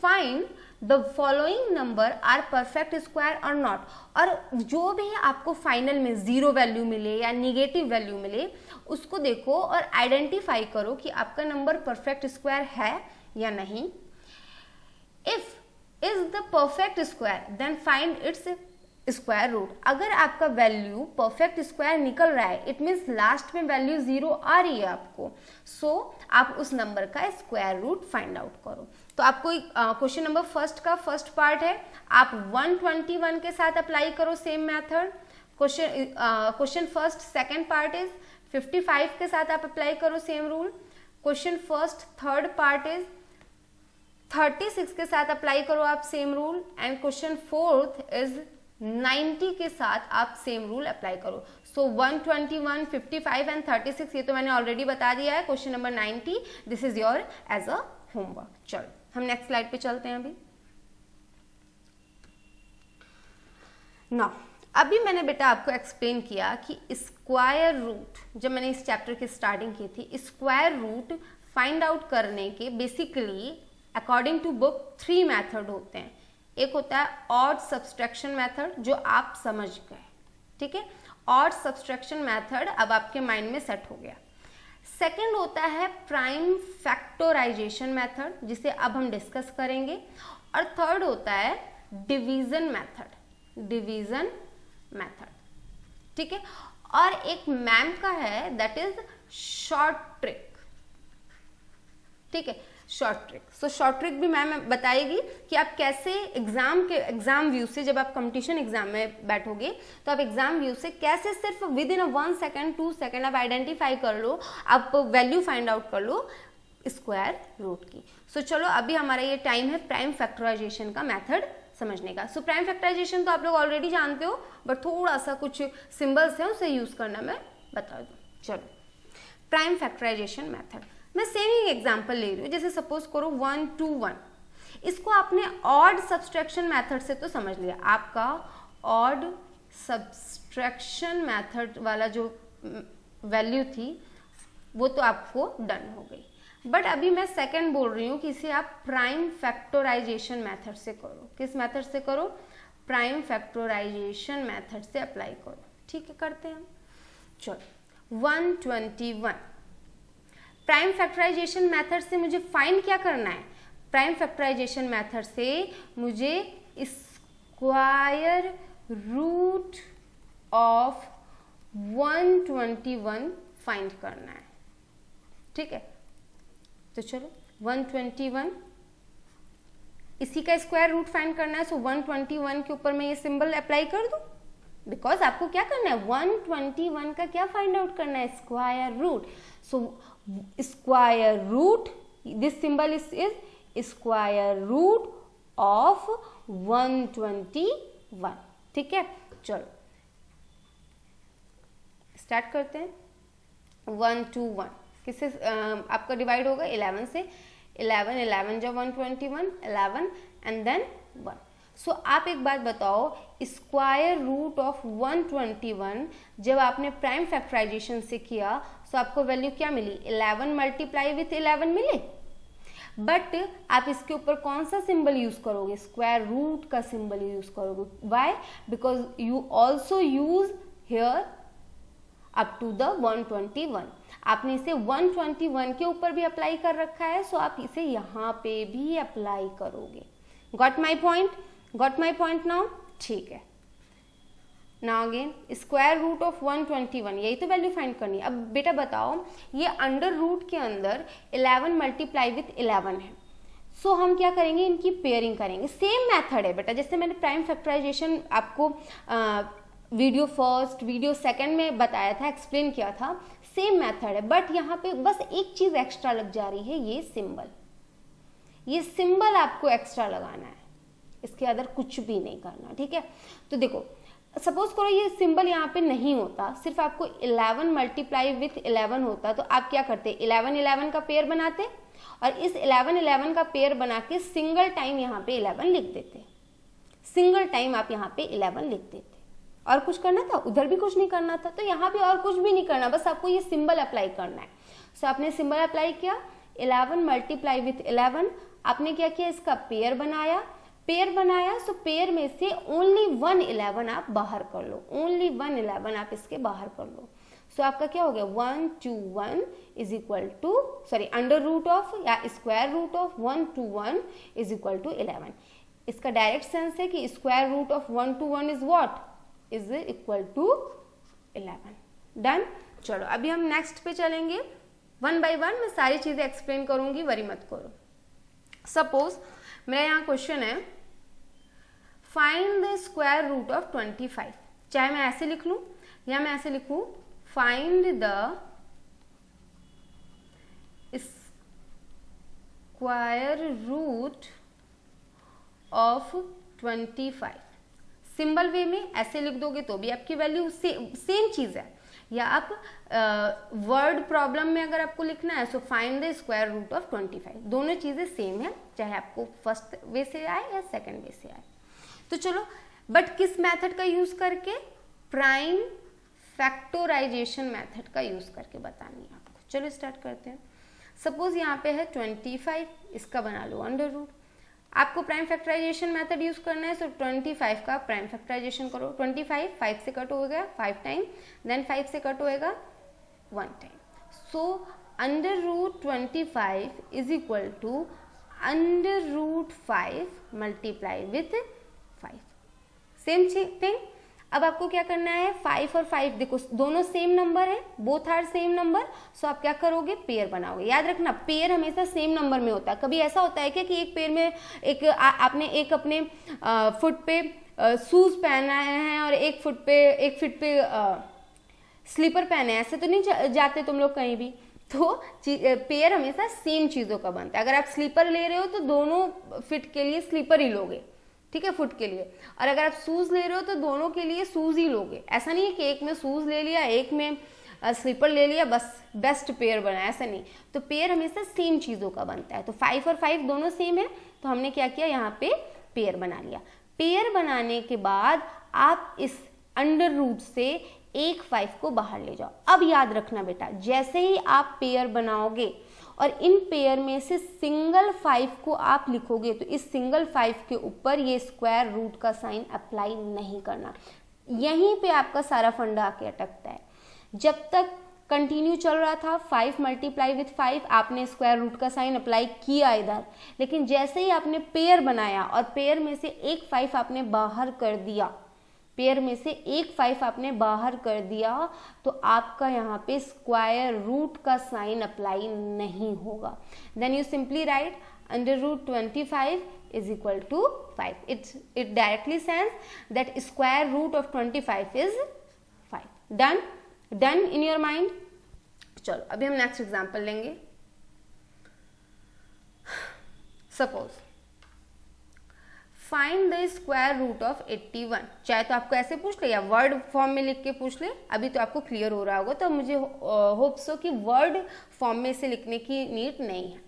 Find the following number are perfect square और नॉट, और जो भी आपको फाइनल में 0 वैल्यू मिले या निगेटिव वैल्यू मिले उसको देखो और आइडेंटिफाई करो कि आपका नंबर परफेक्ट स्क्वायर है या नहीं। If is the perfect square then find its square root. अगर आपका वैल्यू परफेक्ट स्क्वायर निकल रहा है इट मीन्स लास्ट में वैल्यू 0 आ रही है आपको, सो आप उस नंबर का स्क्वायर रूट फाइंड आउट करो। तो आपको क्वेश्चन नंबर फर्स्ट का फर्स्ट पार्ट है, आप 121 के साथ अप्लाई करो same method. Question first second part is 55 के साथ आप अप्लाई करो same rule. Question first third part is 36 के साथ अप्लाई करो आप same rule. And question fourth is 90 के साथ आप सेम रूल अप्लाई करो। सो 121, 55 एंड 36 ये तो मैंने ऑलरेडी बता दिया है। Question number 90 this is your as a homework. चलो हम नेक्स्ट स्लाइड पे चलते हैं। अभी मैंने बेटा आपको एक्सप्लेन किया कि स्क्वायर रूट, जब मैंने इस चैप्टर की स्टार्टिंग की थी, स्क्वायर रूट फाइंड आउट करने के basically according to book 3 method होते हैं। एक होता है ऑड सब्सट्रैक्शन मेथड जो आप समझ गए, ठीक है। ऑड सब्सट्रैक्शन मेथड अब आपके माइंड में सेट हो गया। सेकंड होता है प्राइम फैक्टराइजेशन मेथड जिसे अब हम डिस्कस करेंगे। और थर्ड होता है डिवीजन मेथड, ठीक है। और एक मैम का है दैट इज शॉर्ट ट्रिक, ठीक है, short trick. So short trick भी मैम बताएगी कि आप कैसे एग्जाम व्यू से, जब आप कंपटीशन एग्जाम में बैठोगे तो आप एग्जाम व्यू से कैसे सिर्फ विद इन 1 सेकेंड 2 सेकेंड आप आइडेंटिफाई कर लो, आप वैल्यू फाइंड आउट कर लो स्क्वायर रूट की। सो चलो अभी हमारा ये टाइम है प्राइम फैक्टराइजेशन का मेथड समझने का। सो प्राइम फैक्टराइजेशन तो आप लोग ऑलरेडी जानते हो, बट थोड़ा सा कुछ सिंबल्स हैं उसे यूज करना मैं बता दूं। चलो प्राइम फैक्टराइजेशन मेथड, मैं सेम ही एग्जांपल ले रही हूँ। जैसे सपोज करो 1 2 1, इसको आपने ऑड सब्सट्रैक्शन मेथड से तो समझ लिया, आपका ऑड सब्सट्रैक्शन मेथड वाला जो वैल्यू थी वो तो आपको डन हो गई। बट अभी मैं सेकंड बोल रही हूँ कि इसे आप प्राइम फैक्टराइजेशन मेथड से करो। किस मेथड से करो? प्राइम फैक्टराइजेशन मेथड से अप्लाई करो, ठीक है, करते हैं। चलो 121 प्राइम फैक्टराइजेशन मेथड से मुझे फाइंड क्या करना है? प्राइम फैक्टराइजेशन मेथड से मुझे स्क्वायर रूट ऑफ 121 फाइंड करना है, ठीक है। तो चलो 121 इसी का स्क्वायर रूट फाइंड करना है। सो 121 के ऊपर मैं ये सिंबल अप्लाई कर दूं, बिकॉज आपको क्या करना है? 121 का क्या फाइंड आउट करना है? Square root. So square root, this symbol is square root of 121, ठीक है। चलो स्टार्ट करते हैं। 1 2 1 किससे आपका डिवाइड होगा? 11 से। 11 जब 121 11 एंड देन 1। सो आप एक बात बताओ, स्क्वायर रूट ऑफ 121 जब आपने प्राइम फैक्टराइजेशन से किया तो आपको वैल्यू क्या मिली? 11 मल्टीप्लाई विथ 11 मिले। बट आप इसके ऊपर कौन सा सिंबल यूज करोगे? स्क्वायर रूट का सिंबल यूज करोगे। Why? Because you also use here up to the 121। आपने इसे 121 के ऊपर भी अप्लाई कर रखा है, सो आप इसे यहाँ पे भी अप्लाई करोगे। Got my point? Got my point now? ठीक है। Now again square root of 121, यही तो वैल्यू फाइंड करनी है। अब बेटा बताओ, ये अंडर रूट के अंदर 11 मल्टीप्लाई विथ 11 है, सो हम क्या करेंगे, इनकी पेयरिंग करेंगे। सेम मेथड है बेटा, जैसे मैंने प्राइम फैक्टराइजेशन आपको वीडियो फर्स्ट वीडियो सेकंड में बताया था, एक्सप्लेन किया था, सेम मेथड है, बट यहाँ पे बस एक चीज एक्स्ट्रा लग जा रही है, ये सिंबल आपको एक्स्ट्रा लगाना है, इसके अंदर कुछ भी नहीं करना, ठीक है। तो देखो सपोज करो ये सिंबल यहाँ पे नहीं होता, सिर्फ आपको 11 मल्टीप्लाई विथ 11 होता, तो आप क्या करते, 11 का पेयर बनाते और इस 11 का पेयर बना के सिंगल टाइम यहाँ पे 11 लिख देते, सिंगल टाइम आप यहाँ पे 11 लिख देते। और कुछ करना था, उधर भी कुछ नहीं करना था, तो यहाँ पे और कुछ भी नहीं करना, बस आपको ये सिंबल अप्लाई करना है। सो आपने सिंबल अप्लाई किया, 11 मल्टीप्लाई विथ 11, आपने क्या किया, इसका पेयर बनाया, सो पेयर में से ओनली 1 11 आप बाहर कर लो, ओनली 1 11 आप इसके बाहर कर लो। सो आपका क्या हो गया, 121 is equal to, sorry under root of या square root of 121 is equal to 11। इसका डायरेक्ट सेंस है कि square root of 121 is what, is equal to 11। Done. चलो अभी हम नेक्स्ट पे चलेंगे, 1 बाय 1 मैं सारी चीजें एक्सप्लेन करूंगी, वरी मत करो। सपोज मेरा यहाँ क्वेश्चन है, find the square root of 25, चाहे मैं ऐसे लिख लूं या मैं ऐसे लिखूं, find the square root of 25। Symbol way में ऐसे लिख दोगे तो भी आपकी वैल्यू सेम चीज है, या आप वर्ड प्रॉब्लम में अगर आपको लिखना है, so find the square root of 25, दोनों चीजें सेम है, चाहे आपको फर्स्ट वे से आए या सेकंड वे से आए। तो चलो, बट किस मेथड का यूज करके, प्राइम फैक्टराइजेशन मेथड का यूज करके बतानी है आपको। चलो स्टार्ट करते हैं। सपोज यहाँ पे है 25, इसका बना लो अंडर रूट, आपको प्राइम फैक्टराइजेशन मेथड यूज करना है, सो 25 का प्राइम फैक्टराइजेशन करो। 25 5 से कट होगा 5 टाइम, देन 5 से कट होएगा 1 time, so under root 25 is equal to under root 5 multiply with 5, same thing. अब आपको क्या करना है, 5 और 5 देखो दोनों सेम नंबर है, बोथ आर सेम नंबर, सो आप क्या करोगे, पेयर बनाओगे। याद रखना पेयर हमेशा सेम नंबर में होता है। कभी ऐसा होता है क्या कि एक पेयर में आपने एक अपने फुट पे शूज पहना है और एक फुट पे स्लीपर पहने, ऐसे तो नहीं जाते तुम लोग कहीं भी, तो पेयर हमेशा सेम चीजों का बनता है। अगर आप स्लीपर ले रहे हो तो दोनों फिट के लिए स्लीपर ही लोगे, ठीक है, फुट के लिए, और अगर आप शूज ले रहे हो तो दोनों के लिए शूज ही लोगे। ऐसा नहीं है कि एक में शूज ले लिया एक में स्लीपर ले लिया बस बेस्ट पेयर बना, ऐसा नहीं। तो पेयर हमेशा सेम चीजों का बनता है। तो 5 और 5 दोनों सेम है, तो हमने क्या किया, यहाँ पे पेयर बना लिया। पेयर बनाने के बाद आप इस अंडर रूट से एक 5 को बाहर ले जाओ। अब याद रखना बेटा, जैसे ही आप पेयर बनाओगे और इन पेयर में से सिंगल 5 को आप लिखोगे, तो इस सिंगल 5 के ऊपर ये स्क्वायर रूट का साइन अप्लाई नहीं करना। यहीं पे आपका सारा फंडा आके अटकता है। जब तक कंटिन्यू चल रहा था 5 मल्टीप्लाई विथ 5, आपने स्क्वायर रूट का साइन अप्लाई किया इधर, लेकिन जैसे ही आपने पेयर बनाया और पेयर में से एक 5 आपने बाहर कर दिया, पेयर में से एक 5 आपने बाहर कर दिया, तो आपका यहाँ पे स्क्वायर रूट का साइन अप्लाई नहीं होगा। Then you simply write under root 25 is equal to 5। It directly sense that square root of 25 is 5। Done in your mind. चलो अभी हम नेक्स्ट एग्जाम्पल लेंगे। Suppose find the square root of 81, चाहे तो आपको ऐसे पूछ ले या वर्ड फॉर्म में लिख के पूछ ले, अभी तो आपको क्लियर हो रहा होगा, तो मुझे होप सो कि वर्ड फॉर्म में से लिखने की नीड नहीं है।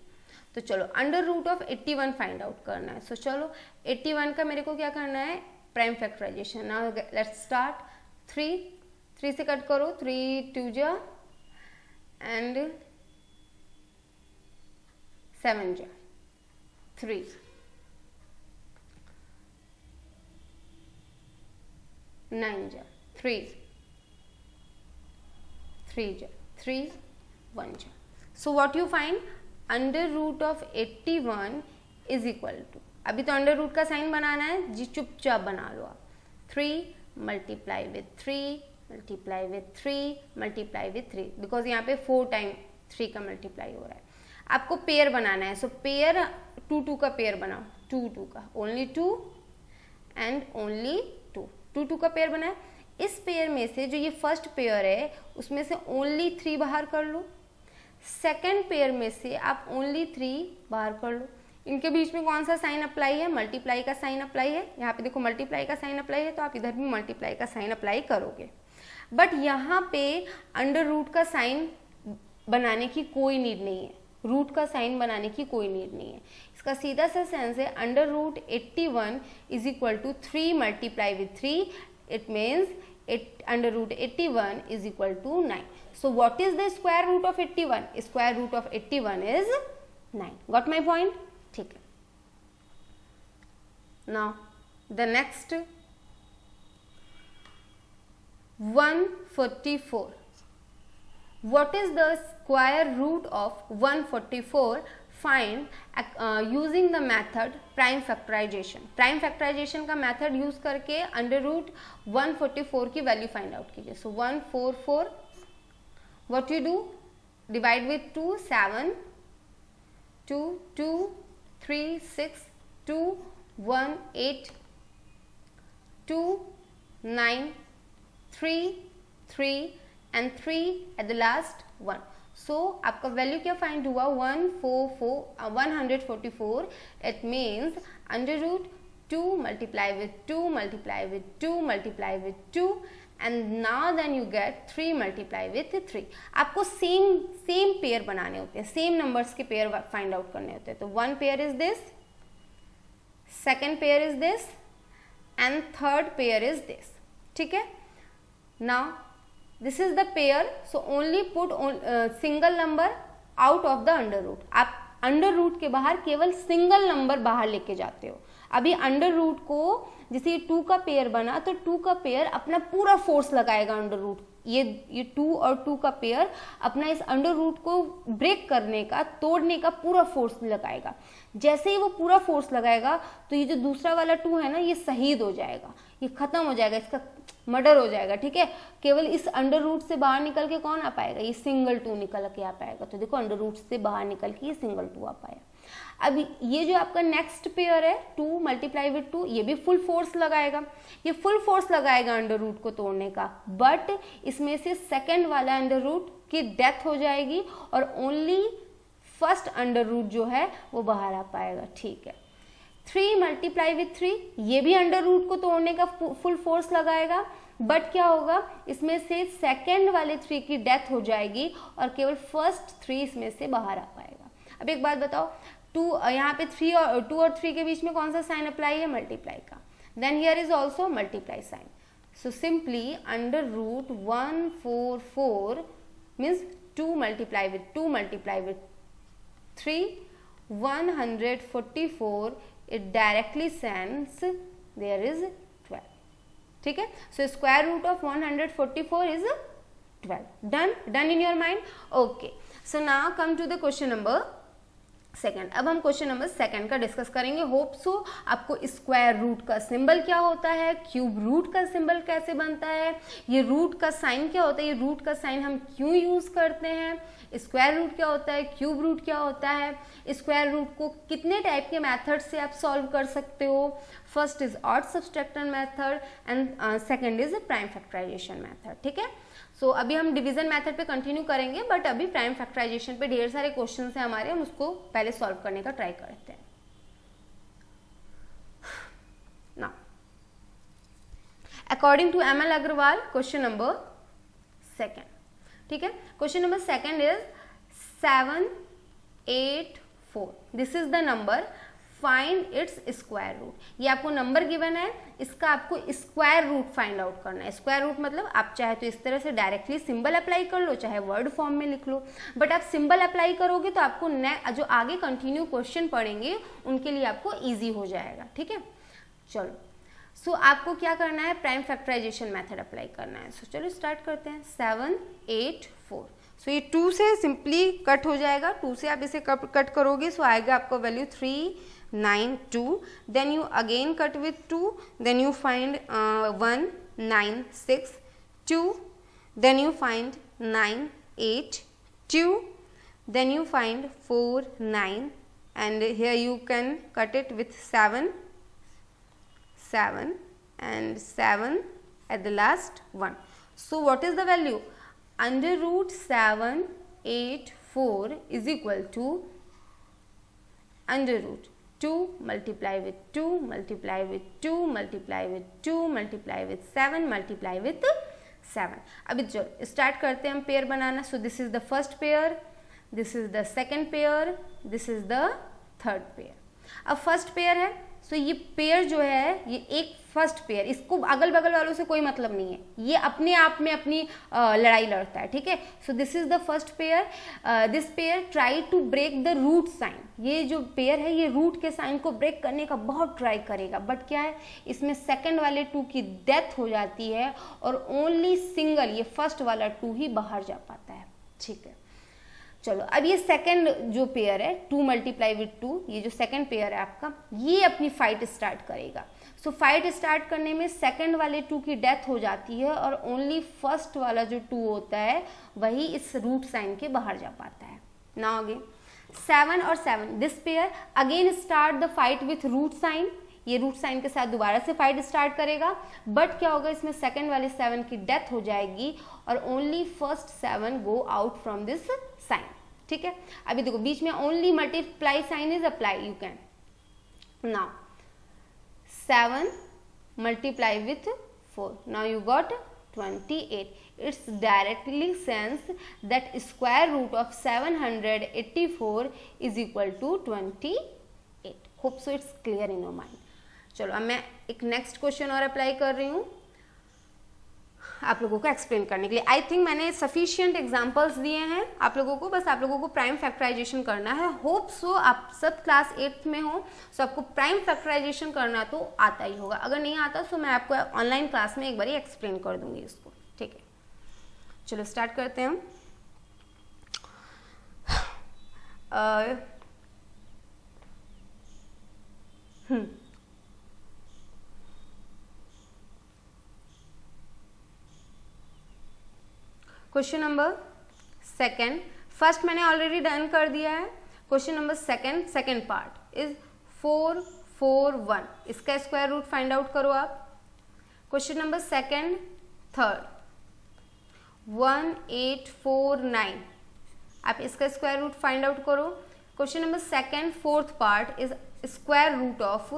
तो चलो under root of 81 find out करना है। सो चलो 81 का मेरे को क्या करना है, prime factorization. Now let's start. 3 से कट करो, 3 2 जा एंड 7 जा, 3 9 जा, 3 जा, 3 1 जा। So what you find, under root of 81 is equal to, अभी तो अंडर रूट का साइन बनाना है जी, चुपचाप बना लो आप, 3 multiply with 3, multiply with 3, multiply with 3, because यहाँ पे 4 टाइम 3 का मल्टीप्लाई हो रहा है। आपको पेयर बनाना है, सो पेयर 2 2 का पेयर बनाओ, 2 2 का, ओनली 2 एंड ओनली 2, 2 2 का पेयर बनाए। इस पेयर में से जो ये फर्स्ट पेयर है उसमें से ओनली 3 बाहर कर लो, सेकेंड पेयर में से आप ओनली 3 बाहर कर लो। इनके बीच में कौन सा साइन अप्लाई है? मल्टीप्लाई का साइन अप्लाई है। यहाँ पे देखो मल्टीप्लाई का साइन अप्लाई है, तो आप इधर भी मल्टीप्लाई का साइन अप्लाई करोगे। बट यहाँ पे अंडर रूट का साइन बनाने की कोई नीड नहीं है, रूट का साइन बनाने की कोई नीड नहीं है। इसका सीधा सा सेंस है under root 81 is equal to 3 multiply with 3, it means under root 81 is equal to 9. So what is the square root of 81? Square root of 81 is 9. Got my point? ठीक है. Now the next 144. What is the square root of 144? Find using the method prime factorization. Prime factorization का method use करके under root 144 की value find out कीजिए. So 144, what you do? Divide with 2, 7, 2, 2, 3, 6, 2, 1, 8, 2, 9, 3, 3 and 3 at the last 1. So आपका value क्या find हुआ? 144. It means under root 2 multiply with 2 multiply with 2 multiply with 2 and now then you get 3 multiply with 3. आपको same pair बनाने होते हैं, same numbers के pair find out करने होते हैं. तो 1 pair is this, second pair is this and third pair is this. ठीक है. Now this is the pair, so only put single number out of the under root. आप under root के बाहर केवल सिंगल नंबर बाहर लेके जाते हो. अभी अंडर रूट को जैसे 2 का पेयर बना तो 2 का पेयर अपना पूरा फोर्स लगाएगा अंडर रूट, ये 2 और 2 का पेयर अपना इस अंडर रूट को ब्रेक करने का, तोड़ने का पूरा फोर्स लगाएगा. जैसे ही वो पूरा फोर्स लगाएगा तो ये जो दूसरा वाला 2 है ना, ये शहीद हो जाएगा, ये खत्म हो जाएगा, इसका मर्डर हो जाएगा. ठीक है. केवल इस अंडर रूट से बाहर निकल के कौन आ पाएगा? ये सिंगल 2 निकल के आ पाएगा. तो देखो अंडर रूट से बाहर निकल के ये सिंगल 2 आ पाया. अब ये जो आपका नेक्स्ट पेयर है 2 मल्टीप्लाई विथ 2, ये भी फुल फोर्स लगाएगा, ये फुल फोर्स लगाएगा अंडर रूट को तोड़ने का. बट इसमें से सेकेंड वाला अंडर रूट की डेथ हो जाएगी और ओनली फर्स्ट अंडर रूट जो है वो बाहर आ पाएगा. ठीक है. 3 मल्टीप्लाई विथ 3, ये भी अंडर रूट को तोड़ने का फुल फोर्स लगाएगा. बट क्या होगा? इसमें से सेकेंड वाले 3 की डेथ हो जाएगी और केवल फर्स्ट 3 इसमें से बाहर आ पाएगा. अब एक बात बताओ, 2 यहाँ पे 2 और 3 के बीच में कौन सा साइन अप्लाई है? मल्टीप्लाई का. Then here is also multiply sign. So simply under root 144 means 2 multiply with 2 multiply with 3, 144. It directly sends there is 12. ठीक है. So square root of 144 is 12. Done in your mind? Okay. So now come to the question number 2. अब हम question number 2 का discuss करेंगे. Hope so आपको square root का symbol क्या होता है, क्यूब रूट का सिंबल कैसे बनता है, ये रूट का साइन क्या होता है, ये रूट का साइन हम क्यों यूज करते हैं, स्क्वायर रूट क्या होता है, क्यूब रूट क्या होता है, स्क्वायर रूट को कितने टाइप के मेथड से आप सॉल्व कर सकते हो. First is odd subtraction method and second is prime factorization method. ठीक है. सो अभी हम डिवीजन मेथड पे कंटिन्यू करेंगे, बट अभी प्राइम फैक्टराइजेशन पे ढेर सारे क्वेश्चन हैं हमारे, हम उसको पहले सॉल्व करने का ट्राई करते हैं. Now according to M L Agarwal question number 2. ठीक है. Question number 2 is 784. This is the number, find its square root. ये आपको नंबर गिवन है, इसका आपको स्क्वायर रूट फाइंड आउट करना है. स्क्वायर रूट मतलब आप चाहे तो इस तरह से डायरेक्टली सिंबल अप्लाई कर लो, चाहे वर्ड फॉर्म में लिख लो, बट आप सिंबल अप्लाई करोगे तो आपको जो आगे कंटिन्यू क्वेश्चन पढ़ेंगे उनके लिए आपको ईजी हो जाएगा. ठीक है. चलो. सो आपको क्या करना है? प्राइम फैक्टराइजेशन मेथड अप्लाई करना है. सो चलो स्टार्ट करते हैं. 784. सो ये 2 से सिंपली कट हो जाएगा. 2 से आप इसे कट करोगे सो आएगा आपको value 392. Then you again cut with 2, then you find 1 9 6 2, then you find 9 8 2, then you find 4 9, and here you can cut it with 7 7 and 7 at the last one. So what is the value? Under root 784 is equal to under root 2 multiply with 2 multiply with 2 multiply with 2 multiply with 7 multiply with 7. अभी जो start करते हैं हम pair banana. So this is the first pair, this is the second pair, this is the third pair. अब first pair है, सो ये pair जो है ये एक फर्स्ट पेयर, इसको अगल बगल वालों से कोई मतलब नहीं है, ये अपने आप में अपनी लड़ाई लड़ता है. ठीक है. So this is the first pair. This pair try to break the root sign. ये जो पेयर है ये रूट के साइन को ब्रेक करने का बहुत ट्राई करेगा, बट क्या है इसमें सेकंड वाले 2 की डेथ हो जाती है और ओनली सिंगल ये फर्स्ट वाला 2 ही बाहर जा पाता है. ठीक है. चलो अब ये सेकंड जो पेयर है 2 मल्टीप्लाई विथ 2, ये जो सेकंड पेयर है आपका, ये अपनी फाइट स्टार्ट करेगा. सो फाइट स्टार्ट करने में सेकंड वाले 2 की डेथ हो जाती है और ओनली फर्स्ट वाला जो 2 होता है वही इस रूट साइन के बाहर जा पाता है. नाउ अगेन 7 और 7, this pair again start the fight with root sign. ये रूट साइन के साथ दोबारा से फाइट स्टार्ट करेगा, बट क्या होगा इसमें सेकंड वाले 7 की डेथ हो जाएगी और only first 7 go out from this sign. ठीक है. अभी देखो बीच में only multiply sign is apply. You can now 7 multiply with 4. Now you got 28. It's directly sense that square root of 784 is equal to 28. Hope so it's clear in your mind. चलो अब मैं एक नेक्स्ट क्वेश्चन और apply कर रही हूँ आप लोगों को एक्सप्लेन करने के लिए. आई थिंक मैंने सफिशिएंट एग्जांपल्स दिए हैं आप लोगों को, बस आप लोगों को प्राइम फैक्टराइजेशन करना है. होप सो आप सब क्लास 8th में हो, सो आपको प्राइम फैक्टराइजेशन करना तो आता ही होगा. अगर नहीं आता तो मैं आपको ऑनलाइन क्लास में एक बार एक्सप्लेन कर दूंगी इसको. ठीक है. चलो स्टार्ट करते हैं हम. क्वेश्चन नंबर सेकेंड, फर्स्ट मैंने ऑलरेडी डन कर दिया है. Question number second part is 4 4 1. इसका स्क्वायर रूट फाइंड आउट करो आप. Question number second third 1 8 4 9. आप इसका स्क्वायर रूट फाइंड आउट करो. Question number second fourth part is square root of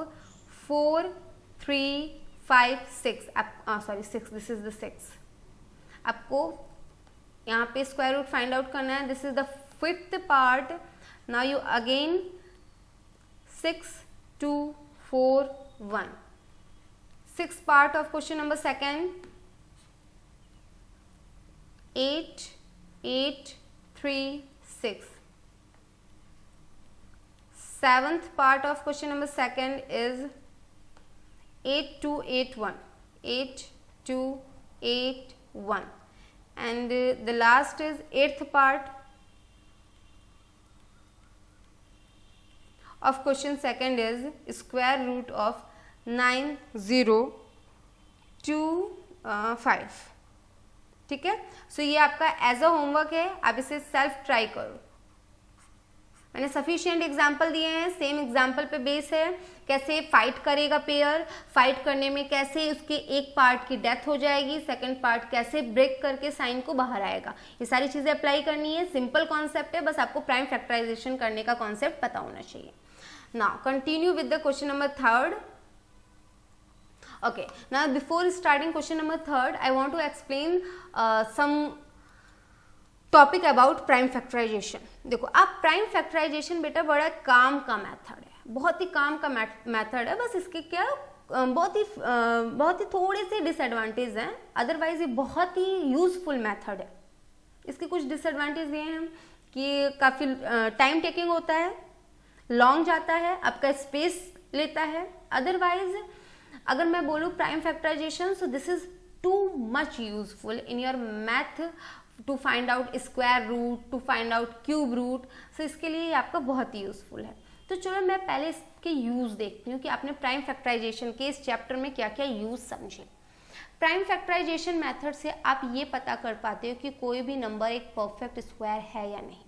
4 3 5 6. Sorry 6, this is the 6. आपको यहाँ पे स्क्वायर रूट फाइंड आउट करना है. This is the fifth part. Now you again 6 2 4 1. Six part of question number second 8 8 3 6. Seventh part of question number second is 8 2 8 1. 8 2 8 1. And the last is 8th part of question second is square root of 9025. ठीक है. सो ये आपका as a homework है, आप इसे self try करो. मैंने sufficient example दिए हैं, सेम एग्जाम्पल पे बेस है. कैसे फाइट करेगा पेयर, फाइट करने में कैसे उसके एक पार्ट की डेथ हो जाएगी, सेकंड पार्ट कैसे ब्रेक करके साइन को बाहर आएगा, ये सारी चीजें अप्लाई करनी है. सिंपल कॉन्सेप्ट है, बस आपको प्राइम फैक्टराइजेशन करने का कॉन्सेप्ट पता होना चाहिए. Now continue with the question number third. Okay, now before starting question number third, I want to explain some topic about prime factorization. देखो आप प्राइम फैक्टराइजेशन बेटा बड़ा काम का मेथड है, बहुत ही काम का मेथड है. बस इसके क्या बहुत ही थोड़े से डिसएडवांटेज हैं, अदरवाइज ये बहुत ही यूजफुल मेथड है. इसके कुछ डिसएडवांटेज ये हैं कि काफ़ी टाइम टेकिंग होता है, लॉन्ग जाता है, आपका स्पेस लेता है. अदरवाइज अगर मैं बोलूँ prime factorization, so this is too much useful in your math to find out square root, to find out cube root. So इसके लिए ये आपका बहुत ही यूजफुल है. तो चलो मैं पहले इसके यूज देखती हूँ कि आपने प्राइम फैक्टराइजेशन के इस चैप्टर में क्या क्या यूज समझे. प्राइम फैक्टराइजेशन मेथड से आप ये पता कर पाते हो कि कोई भी नंबर एक परफेक्ट स्क्वायर है या नहीं।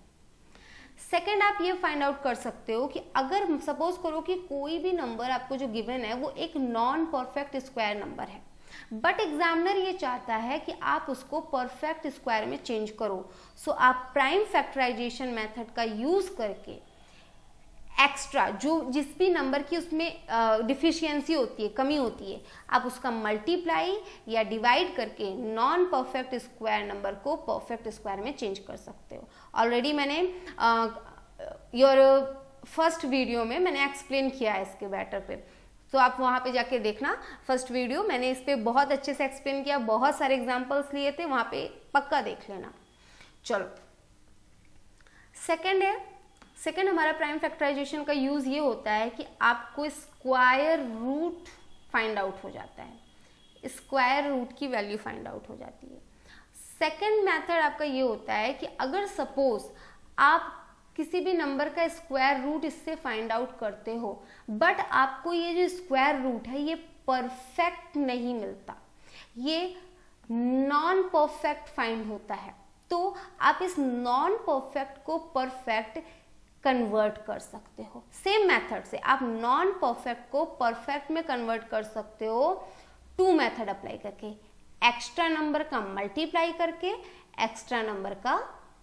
सेकेंड, आप ये फाइंड आउट कर सकते हो कि अगर सपोज करो कि कोई भी नंबर आपको जो गिवन है वो एक नॉन परफेक्ट स्क्वायर नंबर है, बट एग्जामिनर ये चाहता है कि आप उसको परफेक्ट स्क्वायर में चेंज करो। सो आप प्राइम फैक्टराइजेशन मेथड का यूज करके एक्स्ट्रा जो जिस भी नंबर की उसमें डिफिशियंसी होती है, कमी होती है, आप उसका मल्टीप्लाई या डिवाइड करके नॉन परफेक्ट स्क्वायर नंबर को परफेक्ट स्क्वायर में चेंज कर सकते हो। ऑलरेडी मैंने योर फर्स्ट वीडियो में मैंने एक्सप्लेन किया है इसके मैटर पे, तो आप वहाँ पे जाके देखना फर्स्ट वीडियो, मैंने इस पे बहुत अच्छे से एक्सप्लेन किया, बहुत सारे एग्जांपल्स लिए थे, वहाँ पे पक्का देख लेना। चलो सेकेंड हमारा प्राइम फैक्टराइजेशन का यूज ये होता है कि आपको स्क्वायर रूट फाइंड आउट हो जाता है, स्क्वायर रूट की वैल्यू फाइंड आउट हो जाती है। सेकेंड मेथड आपका ये होता है कि अगर सपोज आप किसी भी नंबर का स्क्वायर रूट इससे फाइंड आउट करते हो, बट आपको ये जो स्क्वायर रूट है ये परफेक्ट नहीं मिलता, ये नॉन परफेक्ट फाइंड होता है, तो आप इस नॉन परफेक्ट को परफेक्ट कन्वर्ट कर सकते हो। सेम मेथड से आप नॉन परफेक्ट को परफेक्ट में कन्वर्ट कर सकते हो, टू मेथड अप्लाई करके, एक्स्ट्रा नंबर का मल्टीप्लाई करके, एक्स्ट्रा नंबर का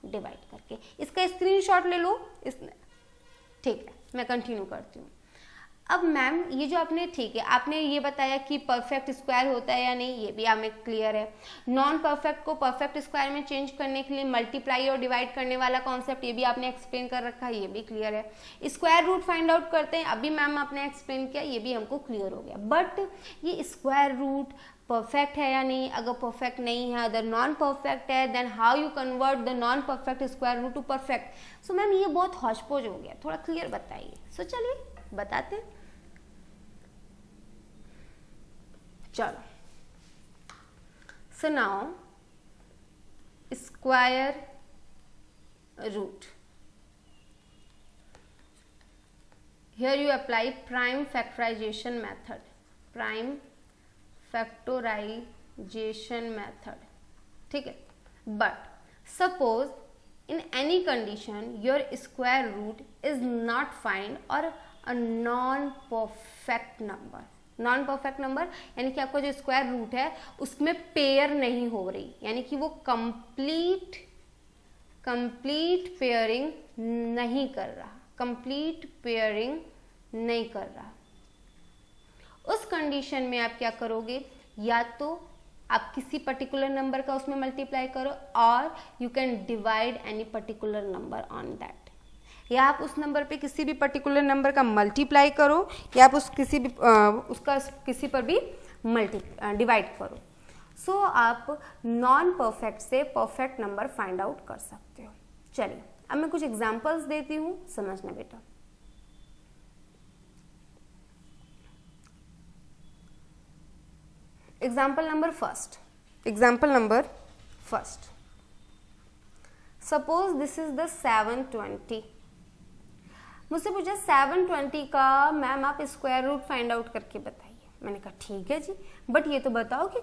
डिवाइड करके। इसका स्क्रीनशॉट ले लो, ठीक है, मैं कंटिन्यू करती हूँ। अब मैम ये जो आपने, ठीक है, आपने ये बताया कि परफेक्ट स्क्वायर होता है या नहीं, ये भी हमें क्लियर है। नॉन परफेक्ट को परफेक्ट स्क्वायर में चेंज करने के लिए मल्टीप्लाई और डिवाइड करने वाला कॉन्सेप्ट ये भी आपने एक्सप्लेन कर रखा है, ये भी क्लियर है। स्क्वायर रूट फाइंड आउट करते हैं, अभी मैम आपने एक्सप्लेन किया, ये भी हमको क्लियर हो गया। बट ये स्क्वायर रूट परफेक्ट है या नहीं, अगर परफेक्ट नहीं है, अगर नॉन परफेक्ट है, then how you convert the non perfect square root to perfect. So ma'am ये बहुत हौच-पौच हो गया, थोड़ा क्लियर बताइए। सो चलिए बताते हैं। चलो, so now square root, here you apply prime factorization method, prime factorization method, ठीक है। But suppose in any condition your square root is not find or a non perfect number, non perfect number यानी कि आपका जो square root है उसमें pair नहीं हो रही, यानी कि वो कंप्लीट पेयरिंग नहीं कर रहा, कंप्लीट पेयरिंग नहीं कर रहा। उस कंडीशन में आप क्या करोगे, या तो आप किसी पर्टिकुलर नंबर का उसमें मल्टीप्लाई करो, और you can divide any particular number on that, या आप उस नंबर पे किसी भी पर्टिकुलर नंबर का मल्टीप्लाई करो, या आप उस किसी भी उसका किसी पर भी डिवाइड करो। सो आप नॉन परफेक्ट से परफेक्ट नंबर फाइंड आउट कर सकते हो। चलिए अब मैं कुछ एग्जांपल्स देती हूँ, समझना बेटा। Example number first, suppose this is the 720। मुझसे पूछा 720 का मैम आप स्क्वायर रूट फाइंड आउट करके बताइए। मैंने कहा ठीक है जी, बट ये तो बताओ कि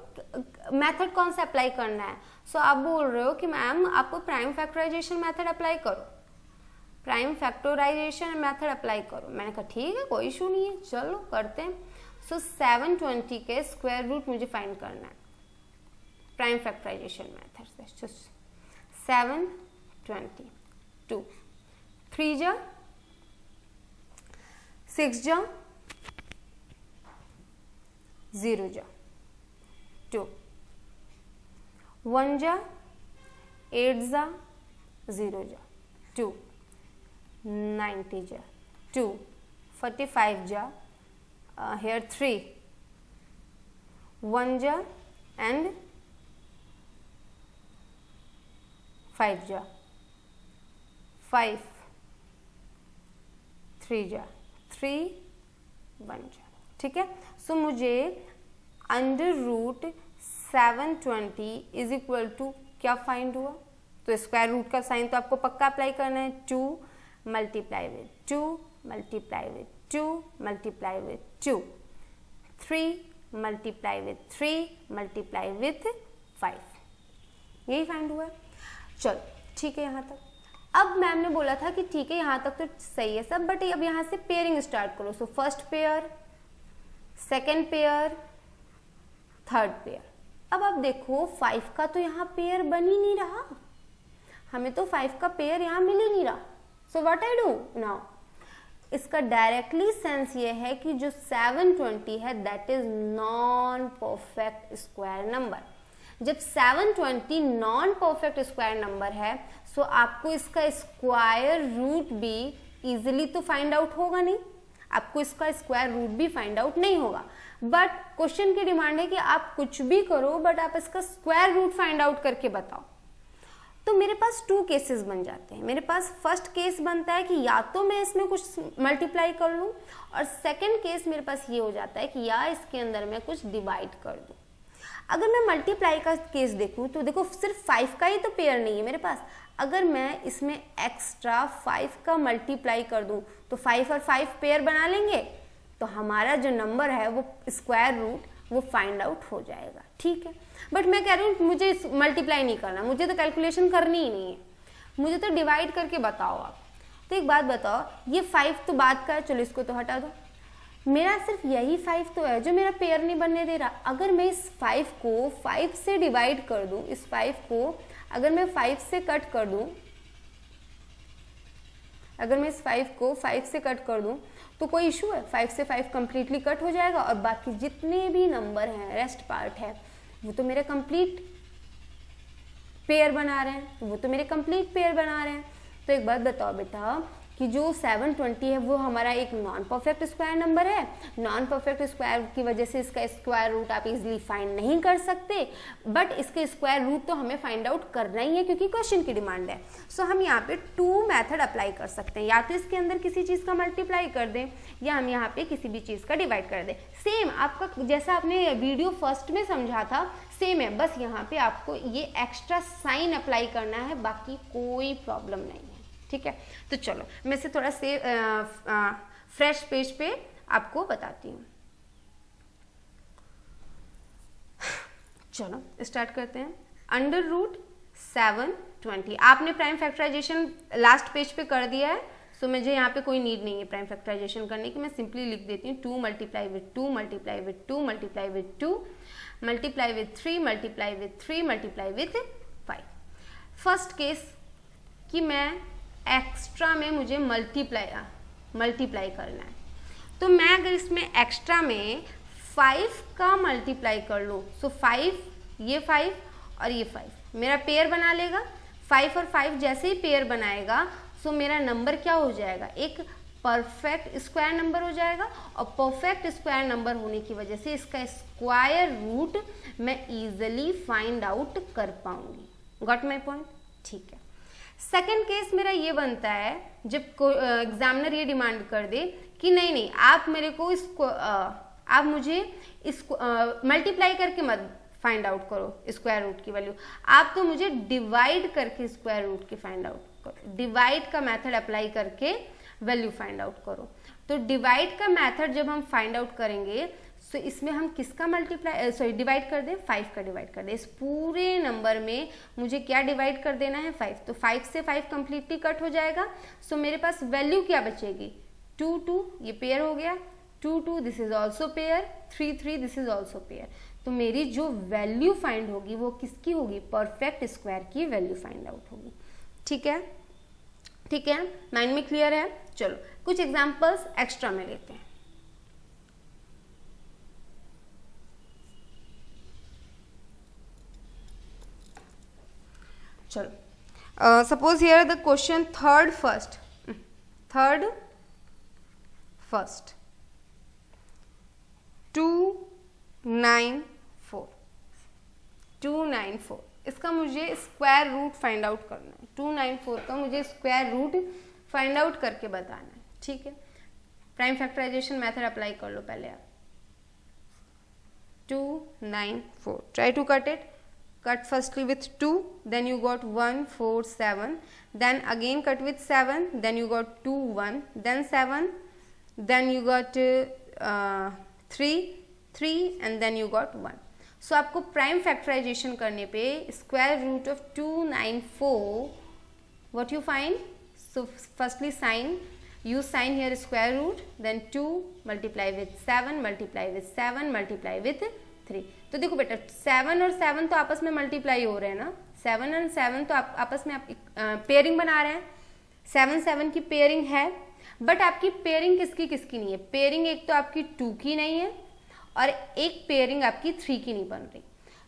मेथड कौन सा अप्लाई करना है। सो आप बोल रहे हो कि मैम आपको प्राइम फैक्टराइजेशन मेथड अप्लाई करो, प्राइम फैक्टराइजेशन मेथड अप्लाई करो। मैंने कहा ठीक है, कोई इशू नहीं है, चलो करते हैं। सो 720 के स्क्वायर रूट मुझे फाइंड करना है प्राइम फैक्टराइजेशन मेथड से। 720, 2 3 जा 6 जा 0 जा 2 1 जा 8 जा 0 जा 2 90 जा 2 45 जा here 3 1 जा and 5 जा 5 3 जा 3 1 जा, ठीक है। सो मुझे under root 720 is equal to क्या फाइंड हुआ, तो स्क्वायर रूट का साइन तो आपको पक्का अप्लाई करना है, 2 multiply with 2 multiply with 2 multiply with 2 3 multiply with 3 multiply with 5, यही फाइंड हुआ है। चलो ठीक है यहाँ तक। अब मैम ने बोला था कि ठीक है यहाँ तक तो सही है सब, बट अब यहाँ से पेयरिंग स्टार्ट करो। So first pair, second pair, third pair. अब आप देखो 5 का तो यहाँ पेयर बन ही नहीं रहा, हमें तो 5 का पेयर यहाँ मिल ही नहीं रहा। So what I do now, इसका डायरेक्टली सेंस ये है कि जो 720 है that is non perfect square number. जब 720 नॉन परफेक्ट स्क्वायर नंबर है सो आपको इसका स्क्वायर रूट भी इजीली तो फाइंड आउट होगा नहीं, आपको इसका स्क्वायर रूट भी फाइंड आउट नहीं होगा। बट क्वेश्चन की डिमांड है कि आप कुछ भी करो बट आप इसका स्क्वायर रूट फाइंड आउट करके बताओ। तो मेरे पास 2 केसेस बन जाते हैं। मेरे पास फर्स्ट केस बनता है कि या तो मैं इसमें कुछ मल्टीप्लाई कर लूं, और सेकंड केस मेरे पास ये हो जाता है कि या इसके अंदर मैं कुछ डिवाइड कर दूं। अगर मैं मल्टीप्लाई का केस देखूं तो देखो सिर्फ 5 का ही तो पेयर नहीं है मेरे पास। अगर मैं इसमें एक्स्ट्रा 5 का मल्टीप्लाई कर दूं तो 5 और 5 पेयर बना लेंगे, तो हमारा जो नंबर है वो स्क्वायर रूट वो फाइंड आउट हो जाएगा। ठीक है, बट मैं कह रही हूँ मुझे मल्टीप्लाई नहीं करना, मुझे तो कैलकुलेशन करनी ही नहीं है, मुझे तो डिवाइड करके बताओ आप। तो एक बात बताओ, ये 5 तो बात का है, चलो इसको तो हटा दो। मेरा सिर्फ यही 5 तो है जो मेरा पेयर नहीं बनने दे रहा। अगर मैं इस 5 को 5 से डिवाइड कर दूं, इस 5 को अगर मैं 5 से कट कर दूं, अगर मैं इस 5 को 5 से कट कर दूं तो कोई इशू है? 5 से 5 कंप्लीटली कट हो जाएगा और बाकी जितने भी नंबर हैं, रेस्ट पार्ट है, वो तो मेरे कंप्लीट पेयर बना रहे हैं, वो तो मेरे कंप्लीट पेयर बना रहे हैं। तो एक बात बताओ बेटा कि जो 720 है वो हमारा एक नॉन परफेक्ट स्क्वायर नंबर है। नॉन परफेक्ट स्क्वायर की वजह से इसका स्क्वायर रूट आप इजीली फाइंड नहीं कर सकते, बट इसके स्क्वायर रूट तो हमें फाइंड आउट करना ही है क्योंकि क्वेश्चन की डिमांड है। सो हम यहाँ पे 2 मेथड अप्लाई कर सकते हैं, या तो इसके अंदर किसी चीज़ का मल्टीप्लाई कर दें या हम यहाँ पे किसी भी चीज़ का डिवाइड कर दें। सेम आपका जैसा आपने वीडियो फर्स्ट में समझा था सेम है, बस यहाँ पे आपको ये एक्स्ट्रा साइन अप्लाई करना है, बाकी कोई प्रॉब्लम नहीं है। ठीक है, तो चलो मैं से थोड़ा से फ्रेश पेज पे आपको बताती हूँ। चलो स्टार्ट करते हैं। अंडर रूट 720, आपने प्राइम फैक्टराइजेशन लास्ट पेज पे कर दिया है, सो मुझे यहाँ पे कोई नीड नहीं है प्राइम फैक्टराइजेशन करने की। मैं सिंपली लिख देती हूँ 2 multiply with 2 multiply with 2 multiply with 2 multiply with 3 multiply with 3 multiply with 5। First case कि मैं एक्स्ट्रा में मुझे मल्टीप्लाई करना है, तो मैं अगर इसमें एक्स्ट्रा में 5 का मल्टीप्लाई कर लूँ, सो 5 ये 5 और ये 5 मेरा पेयर बना लेगा। 5 और 5 जैसे ही पेयर बनाएगा सो मेरा नंबर क्या हो जाएगा, एक परफेक्ट स्क्वायर नंबर हो जाएगा। और परफेक्ट स्क्वायर नंबर होने की वजह से इसका स्क्वायर रूट मैं इजीली फाइंड आउट कर पाऊंगी। Got my point? ठीक है। सेकेंड केस मेरा ये बनता है जब एग्जामिनर ये डिमांड कर दे कि नहीं आप मेरे को इसको आप मुझे इसको मल्टीप्लाई करके मत फाइंड आउट करो स्क्वायर रूट की वैल्यू, आप तो मुझे डिवाइड करके स्क्वायर रूट की फाइंड आउट करो, डिवाइड का मेथड अप्लाई करके वैल्यू फाइंड आउट करो। तो डिवाइड का मेथड जब हम फाइंड आउट करेंगे तो इसमें हम किसका मल्टीप्लाई डिवाइड कर दें, 5 का डिवाइड कर दें। इस पूरे नंबर में मुझे क्या डिवाइड कर देना है, 5। तो 5 से 5 कंप्लीटली कट हो जाएगा। सो मेरे पास वैल्यू क्या बचेगी, 2 2 ये पेयर हो गया, 2 2 this is also pair, 3 3 this is also pair. तो मेरी जो वैल्यू फाइंड होगी वो किसकी होगी, परफेक्ट स्क्वायर की वैल्यू फाइंड आउट होगी। ठीक है, ठीक है, माइंड में क्लियर है? चलो कुछ एग्जाम्पल्स एक्स्ट्रा में लेते हैं। चलो suppose here the question third first 294 इसका मुझे स्क्वायर रूट फाइंड आउट करना है। 294 का मुझे स्क्वायर रूट फाइंड आउट करके बताना है। ठीक है, प्राइम फैक्टराइजेशन मेथड अप्लाई कर लो पहले आप। 294 try to cut it, cut firstly with 2, then you got 1 4 7, then again cut with 7, then you got 2 1, then 7, then you got 3, 3 and then you got 1. So आपको prime factorization करने पे square root of 294 what you find. So firstly sign, use sign here square root, then 2 multiply with 7 multiply with 7 multiply with 3. तो देखो बेटा 7 और 7 तो आपस में मल्टीप्लाई हो रहे हैं ना, 7 और 7 तो आपस में आप पेयरिंग बना रहे हैं. 7 7 की पेयरिंग है, बट आपकी पेयरिंग किसकी किसकी नहीं है. पेयरिंग एक तो आपकी 2 की नहीं है और एक पेयरिंग आपकी 3 की नहीं बन रही.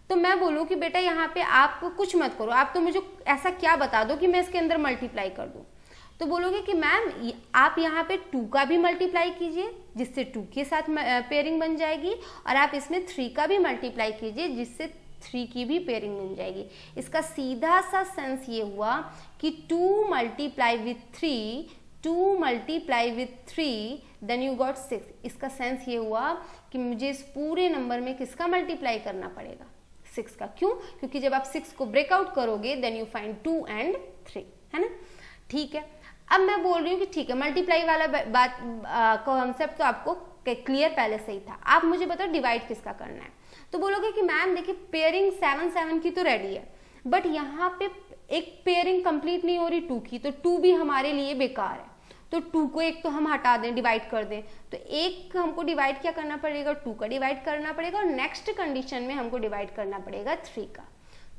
तो मैं बोलूँ कि बेटा यहाँ पे आप कुछ मत करो, आप तो मुझे ऐसा क्या बता दो कि मैं इसके अंदर मल्टीप्लाई कर दूँ. तो बोलोगे कि मैम आप यहाँ पे 2 का भी मल्टीप्लाई कीजिए जिससे 2 के साथ पेयरिंग बन जाएगी, और आप इसमें 3 का भी मल्टीप्लाई कीजिए जिससे 3 की भी पेयरिंग बन जाएगी. इसका सीधा सा सेंस ये हुआ कि 2 multiply with 3, 2 multiply with 3 then you got 6. इसका सेंस ये हुआ कि मुझे इस पूरे नंबर में किसका मल्टीप्लाई करना पड़ेगा, 6 का. क्यों? क्योंकि जब आप 6 को ब्रेकआउट करोगे देन यू फाइंड 2 एंड 3, है ना. ठीक है, अब मैं बोल रही हूँ कि ठीक है मल्टीप्लाई वाला बात कॉन्सेप्ट तो आपको क्लियर पहले से ही था. आप मुझे बताओ डिवाइड किसका करना है. तो बोलोगे कि मैम देखिए पेयरिंग 7 7 की तो रेडी है, बट यहाँ पे एक पेयरिंग कंप्लीट नहीं हो रही 2 की, तो 2 भी हमारे लिए बेकार है. तो 2 को एक तो हम हटा दें, डिवाइड कर दें. तो एक हमको डिवाइड क्या करना पड़ेगा, 2 का डिवाइड करना पड़ेगा, और नेक्स्ट कंडीशन में हमको डिवाइड करना पड़ेगा 3 का.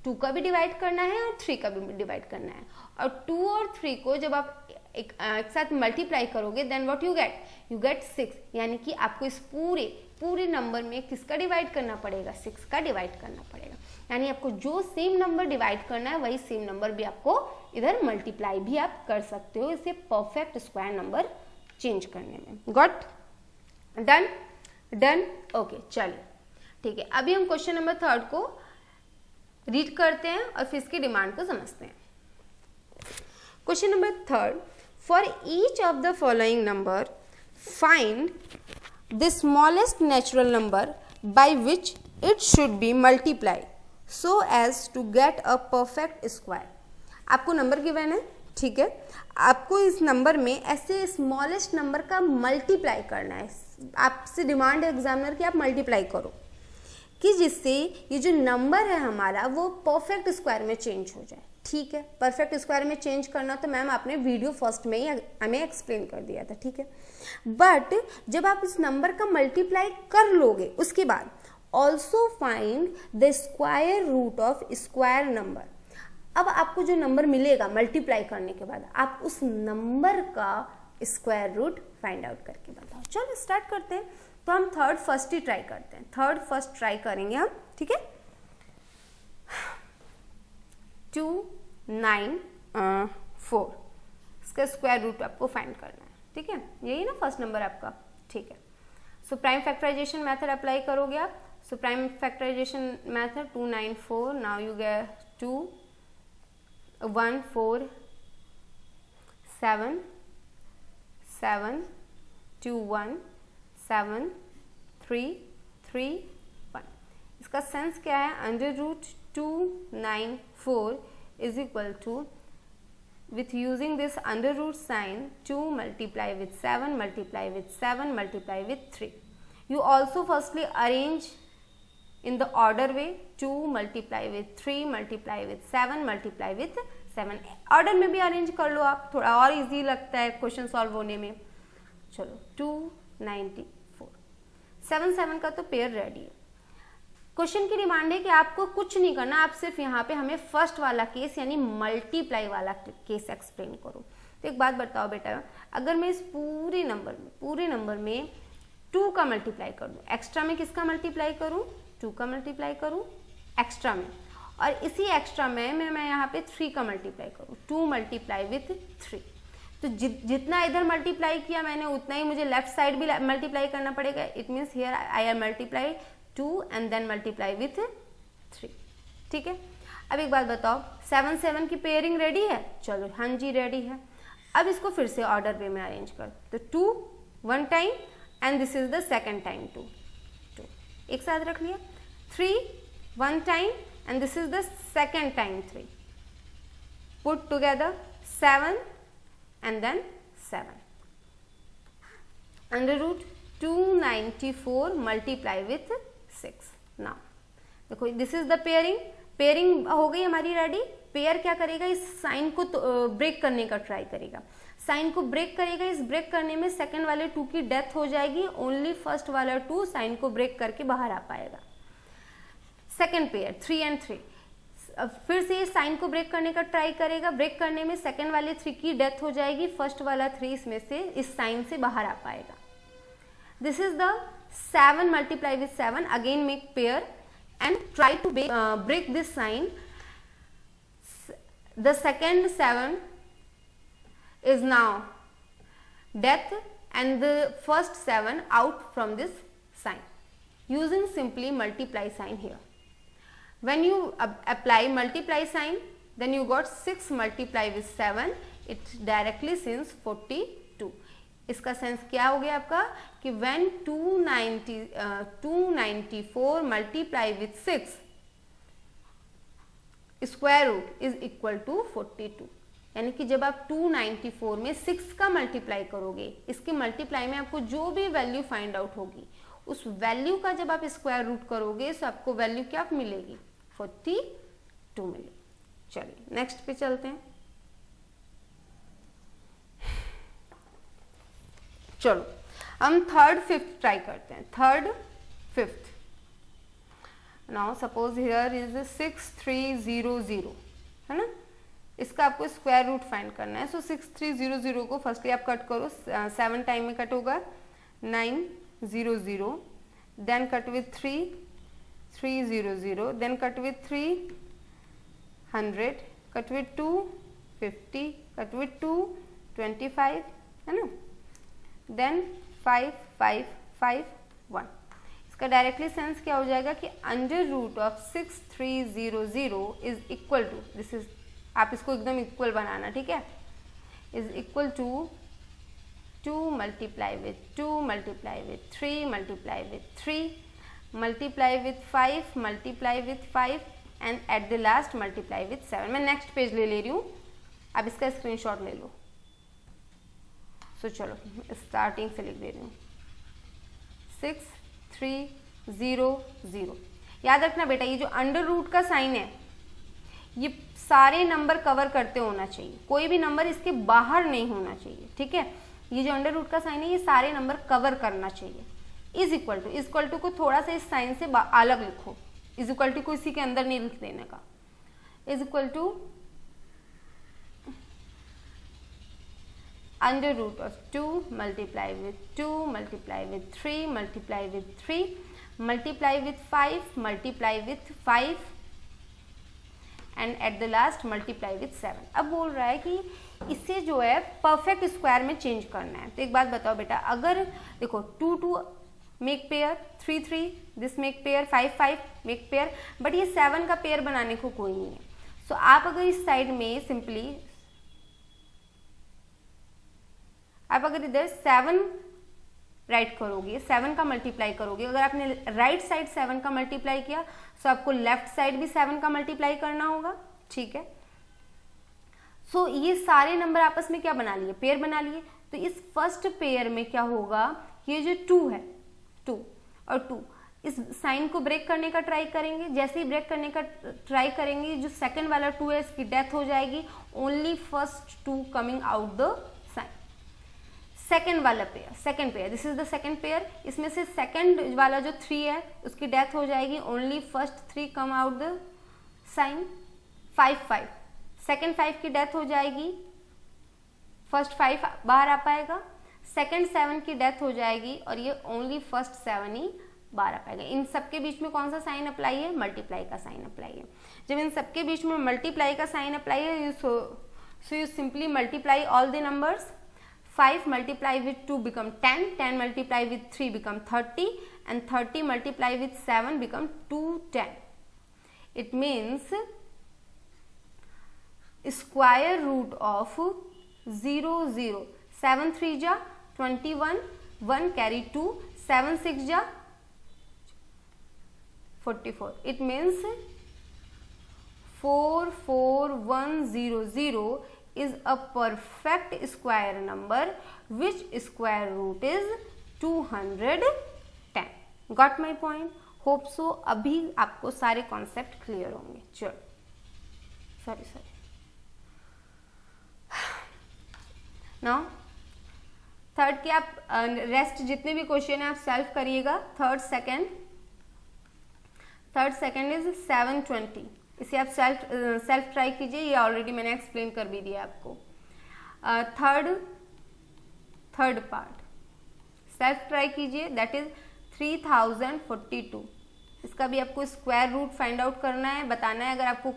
2 का भी डिवाइड करना है और 3 का भी डिवाइड करना है. और 2 और 3 को जब आप एक साथ मल्टीप्लाई करोगे देन व्हाट यू गेट 6. यानी कि आपको इस पूरे नंबर में किसका डिवाइड करना पड़ेगा, 6 का डिवाइड करना पड़ेगा. यानी आपको जो सेम नंबर डिवाइड करना है वही सेम नंबर भी आपको इधर मल्टीप्लाई भी आप कर सकते हो इसे परफेक्ट स्क्वायर नंबर चेंज करने में. Got done okay. चलिए ठीक है, अभी हम क्वेश्चन नंबर 3 को रीड करते हैं और फिर इसकी डिमांड को समझते हैं. Question number 3, for each of the following number find the smallest natural number by which it should be multiplied so as to get a perfect square. आपको नंबर गिवन है, ठीक है, आपको इस नंबर में ऐसे स्मॉलेस्ट नंबर का multiply करना है. आपसे डिमांड है एग्जामिनर कि आप मल्टीप्लाई करो कि जिससे ये जो नंबर है हमारा वो परफेक्ट स्क्वायर में चेंज हो जाए. ठीक है, परफेक्ट स्क्वायर में चेंज करना तो मैम आपने वीडियो फर्स्ट में ही हमें एक्सप्लेन कर दिया था. ठीक है, बट जब आप इस नंबर का मल्टीप्लाई कर लोगे उसके बाद also find the square root of square number. अब आपको जो नंबर मिलेगा मल्टीप्लाई करने के बाद आप उस नंबर का स्क्वायर रूट फाइंड आउट करके बताओ. चलो स्टार्ट करते हैं. तो हम थर्ड फर्स्ट ही ट्राई करते हैं, थर्ड फर्स्ट ट्राई करेंगे हम. ठीक है, 2 9 4 इसका स्क्वायर रूट आपको फाइंड करना है. ठीक है, यही ना फर्स्ट नंबर आपका. ठीक है, so prime factorization method apply करोगे आप. So prime factorization method 2 9 4. Now you get 2 1 4 7 7 2 1 7 3 3 1. इसका सेंस क्या है, under root 2 9 4 is equal to, with using this under root sign, 2 multiply with 7 multiply with 7 multiply with 3. You also firstly arrange in the order way, 2 multiply with 3 multiply with 7 multiply with 7. Order में भी arrange कर लो आप, थोड़ा और easy लगता है question solve होने में. चलो 294 7 7 का तो पेयर रेडी है. क्वेश्चन की डिमांड है कि आपको कुछ नहीं करना, आप सिर्फ यहाँ पे हमें फर्स्ट वाला केस यानी मल्टीप्लाई वाला केस एक्सप्लेन करो. तो एक बात बताओ बेटा, अगर मैं इस पूरे नंबर में 2 का मल्टीप्लाई कर दूँ, एक्स्ट्रा में किसका मल्टीप्लाई करूँ, 2 का मल्टीप्लाई करूँ एक्स्ट्रा में, और इसी एक्स्ट्रा में मैं यहाँ पे 3 का मल्टीप्लाई करूँ, 2 मल्टीप्लाई विथ 3. तो जितना इधर मल्टीप्लाई किया मैंने उतना ही मुझे लेफ्ट साइड भी मल्टीप्लाई करना पड़ेगा. It means here I am multiply 2 and then multiply with 3. ठीक है, अब एक बात बताओ, 7 7 की पेयरिंग रेडी है. चलो हाँ जी रेडी है. अब इसको फिर से ऑर्डर वे में अरेंज कर. तो 2 1 time and this is the second time 2 एक साथ रख लिया. 3 1 time and this is the second time 3. Put together 7 and then 7. Under root 294 multiply with 6। Now देखो this is the pairing, pairing हो गई हमारी रेडी। पेयर क्या करेगा, इस साइन को ब्रेक करने का ट्राई करेगा, साइन को ब्रेक करेगा। इस ब्रेक करने में सेकंड वाले 2 की डेथ हो जाएगी, ओनली फर्स्ट वाला 2 साइन को ब्रेक करके बाहर आ पाएगा। सेकंड पेयर 3 and 3, फिर से ये साइन को ब्रेक करने का ट्राई करेगा, ब्रेक करने में सेकंड वाले 3 की डेथ हो जाएगी, फर्स्ट वाला 3 इसमें से इस साइन से बाहर आ पाएगा। This is the 7 multiply with 7, again make pair and try to break this sign. The second 7 is now death and the first 7 out from this sign using simply multiply sign here. When you apply multiply sign, then you got 6 multiply with 7, it directly sends 42. इसका sense क्या हो गया आपका कि when 294 multiply with 6 square root is equal to 42, यानी कि जब आप 294 में 6 का मल्टीप्लाई करोगे, इसके मल्टीप्लाई में आपको जो भी वैल्यू फाइंड आउट होगी उस वैल्यू का जब आप स्क्वायर रूट करोगे तो आपको वैल्यू क्या मिलेगी, 42 मिलेगी। चलिए नेक्स्ट पे चलते हैं। चलो हम थर्ड फिफ्थ ट्राई करते हैं। Third fifth, now suppose here is 6300, है ना, इसका आपको स्क्वायर रूट फाइंड करना है। सो 6300 को फर्स्टली आप कट करो, 7 टाइम में कट होगा 900, then cut with 300, then cut with 300, cut with 250, cut with 225, है ना, देन 5 5 5 1। इसका डायरेक्टली सेंस क्या हो जाएगा कि under root of 6300 is equal to, this is, आप इसको एकदम इक्वल बनाना, ठीक है, is equal to 2 multiply with 2 multiply with 3 multiply with 3 multiply with 5 multiply with 5 and at the last multiply with 7। मैं नेक्स्ट पेज ले रही हूँ, आप इसका स्क्रीनशॉट ले लो। सो चलो स्टार्टिंग से लिख दे रही हूँ, 6300। याद रखना बेटा, ये जो अंडर रूट का साइन है ये सारे नंबर कवर करते होना चाहिए, कोई भी नंबर इसके बाहर नहीं होना चाहिए, ठीक है। ये जो अंडर रूट का साइन है ये सारे नंबर कवर करना चाहिए। इज इक्वल टू को थोड़ा सा इस साइन से अलग लिखो, इज इक्वल टू को इसी के अंदर नहीं लिख देने का। Is equal to under root of 2 multiply with 2 multiply with 3 multiply with 3 multiply with 5 multiply with 5 and at the last multiply with 7। अब बोल रहा है कि इसे जो है परफेक्ट स्क्वायर में चेंज करना है। तो एक बात बताओ बेटा, अगर देखो 2 2 make pair, 3 3 this make pair, 5 5 make pair, but ये 7 का पेयर बनाने को कोई नहीं है। सो आप अगर इस साइड में सिंपली आप अगर इधर 7 राइट करोगे, 7 का मल्टीप्लाई करोगे, अगर आपने राइट साइड 7 का मल्टीप्लाई किया तो आपको लेफ्ट साइड भी 7 का मल्टीप्लाई करना होगा, ठीक है। सो ये सारे नंबर आपस में क्या बना लिए, पेयर बना लिए। तो इस फर्स्ट पेयर में क्या होगा, ये जो 2 है, 2 और 2, इस साइन को ब्रेक करने का ट्राई करेंगे। जैसे ही ब्रेक करने का ट्राई करेंगे, जो सेकंड वाला 2 है इसकी डेथ हो जाएगी, only first 2 coming out the sign. Second वाला pair, second pair, this is the second pair, इसमें से सेकेंड वाला जो 3 है उसकी डेथ हो जाएगी, only first 3 come out the sign. 5 5, second 5 की डेथ हो जाएगी, फर्स्ट 5 बाहर आ पाएगा, सेकेंड 7 की डेथ हो जाएगी और ये ओनली फर्स्ट 7 ही बाहर आ पाएगा। इन सबके बीच में कौन सा साइन अप्लाई है, मल्टीप्लाई का साइन अप्लाई है। जब इन सबके बीच में मल्टीप्लाई का साइन अप्लाई है, so you simply multiply all the numbers. 5 multiply with 2 become 10, 10 multiply with 3 become 30 and 30 multiply with 7 become 210. It means square root of 0 0, 7 3 ja 21, 1 carry 2, 7 6 ja 44. It means 44100 is a perfect square number which square root is 210. Got my point? Hope so अभी आपको सारे concept clear होंगे. चलो sorry now third के आप rest जितने भी question है आप सेल्फ करिएगा. Third second is 720. इसे आप सेल्फ ट्राई कीजिए. ये ऑलरेडी मैंने एक्सप्लेन कर भी दिया आपको. थर्ड पार्ट सेल्फ ट्राई कीजिए. That is 3042. इसका भी आपको स्क्वायर रूट फाइंड आउट करना है, बताना है. अगर आपको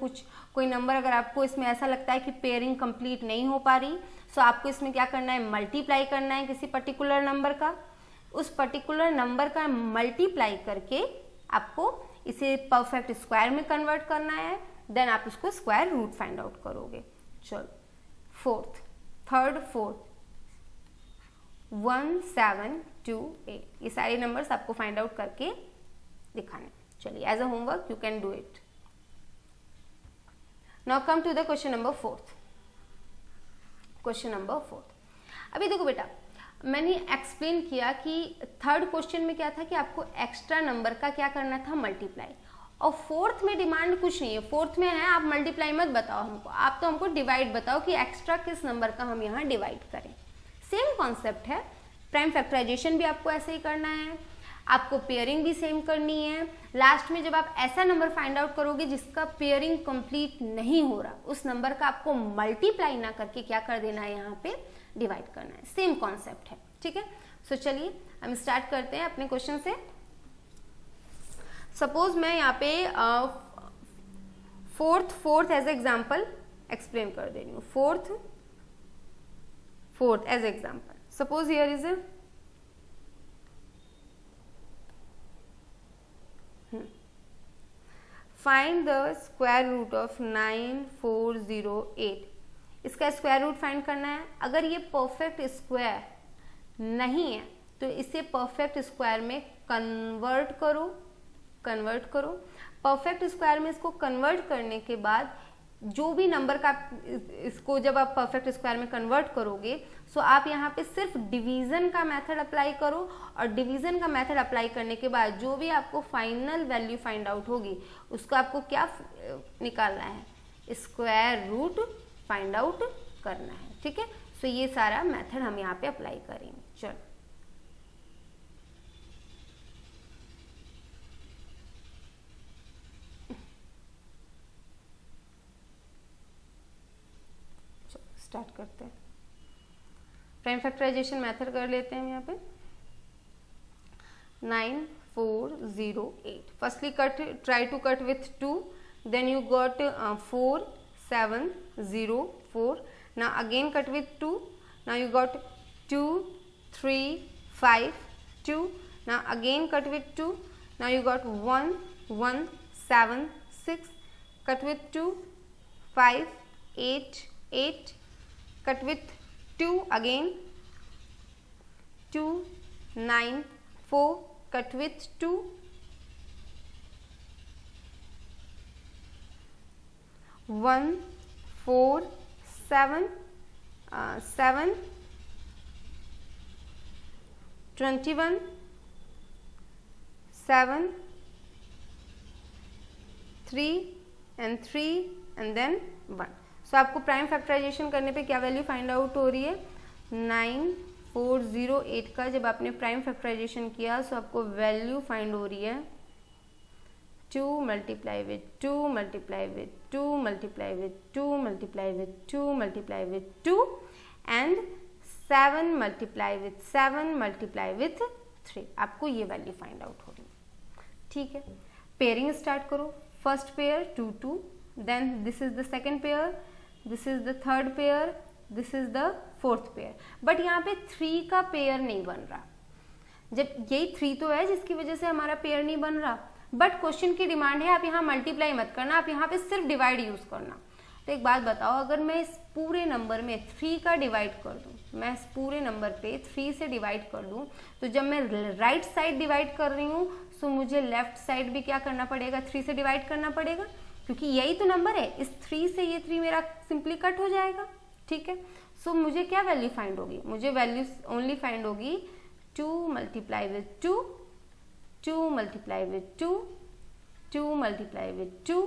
कोई नंबर अगर आपको इसमें ऐसा लगता है कि पेयरिंग कंप्लीट नहीं हो पा रही, सो आपको इसमें क्या करना है, मल्टीप्लाई करना है किसी पर्टिकुलर नंबर का. उस पर्टिकुलर नंबर का मल्टीप्लाई करके आपको इसे परफेक्ट स्क्वायर में कन्वर्ट करना है. देन आप इसको स्क्वायर रूट फाइंड आउट करोगे. चलो थर्ड 1728. ये सारे नंबर्स आपको फाइंड आउट करके दिखाने. चलिए as a homework you can do it. Now come to the question number 4. अभी देखो बेटा, मैंने एक्सप्लेन किया कि थर्ड क्वेश्चन में क्या था कि आपको एक्स्ट्रा नंबर का क्या करना था, मल्टीप्लाई. और फोर्थ में डिमांड कुछ नहीं है. फोर्थ में है आप मल्टीप्लाई मत बताओ हमको, आप तो हमको डिवाइड बताओ कि एक्स्ट्रा किस नंबर का हम यहाँ डिवाइड करें. सेम कॉन्सेप्ट है. प्राइम फैक्टराइजेशन भी आपको ऐसे ही करना है, आपको पेयरिंग भी सेम करनी है. लास्ट में जब आप ऐसा नंबर फाइंड आउट करोगे जिसका पेयरिंग कंप्लीट नहीं हो रहा, उस नंबर का आपको मल्टीप्लाई ना करके क्या कर देना है, यहाँ पे डिवाइड करना है. सेम कॉन्सेप्ट है. ठीक है. सो चलिए हम स्टार्ट करते हैं अपने क्वेश्चन से. सपोज मैं यहाँ पे फोर्थ एज एग्जाम्पल एक्सप्लेन कर दे रही हूँ. Fourth as example. Suppose here is find the square root of 9408. इसका स्क्वायर रूट फाइंड करना है. अगर ये परफेक्ट स्क्वायर नहीं है तो इसे परफेक्ट स्क्वायर में कन्वर्ट करो. परफेक्ट स्क्वायर में इसको कन्वर्ट करने के बाद जो भी नंबर का इसको जब आप परफेक्ट स्क्वायर में कन्वर्ट करोगे, सो आप यहाँ पे सिर्फ डिवीजन का मेथड अप्लाई करो. और डिवीजन का मेथड अप्लाई करने के बाद जो भी आपको फाइनल वैल्यू फाइंड आउट होगी उसको आपको क्या निकालना है, स्क्वायर रूट फाइंड आउट करना है. ठीक है. सो ये सारा मेथड हम यहाँ पे अप्लाई करेंगे. चलो स्टार्ट करते हैं. प्राइम फैक्टराइजेशन मेथड कर लेते हैं हम यहाँ पे. 9408. Firstly try to cut with 2. Then you got 4704. Now again cut with 2. Now you got 2 3 5 2. Now again cut with 2. Now you got 1 1 7 6. Cut with 2 5 8 8. Cut with 2 again 2 9 4. Cut with 2 1 4 7 7 21 7 3 and 3 and then 1. So आपको prime factorization करने पे क्या value find out हो रही है, 9408 का जब आपने प्राइम फैक्टराइजेशन किया सो आपको वैल्यू फाइंड हो रही है 2 multiply with 2 multiply with 2 multiply with 2 multiply with 2 multiply with 2 and 7 multiply with 7 multiply with 3. आपको ये वैल्यू फाइंड आउट हो रही है. ठीक है. पेयरिंग स्टार्ट करो. First pair 2 2, then this is the second pair, this is the third pair, this is the fourth pair. But यहाँ पे 3 का पेयर नहीं बन रहा. जब यही 3 तो है जिसकी वजह से हमारा पेयर नहीं बन रहा. बट क्वेश्चन की डिमांड है आप यहाँ मल्टीप्लाई मत करना, आप यहाँ पे सिर्फ डिवाइड यूज करना. तो एक बात बताओ, अगर मैं इस पूरे नंबर में 3 का डिवाइड कर दूँ, मैं इस पूरे नंबर पे 3 से डिवाइड कर दूँ, तो जब मैं राइट साइड डिवाइड कर रही हूँ तो मुझे लेफ्ट साइड भी क्या करना पड़ेगा, 3 से डिवाइड करना पड़ेगा, क्योंकि यही तो नंबर है. इस 3 से ये 3 मेरा सिंपली कट हो जाएगा. ठीक है. सो मुझे क्या वैल्यू फाइंड होगी, मुझे वैल्यू ओनली फाइंड होगी 2 multiply with 2, 2 multiply with 2, 2 multiply with 2,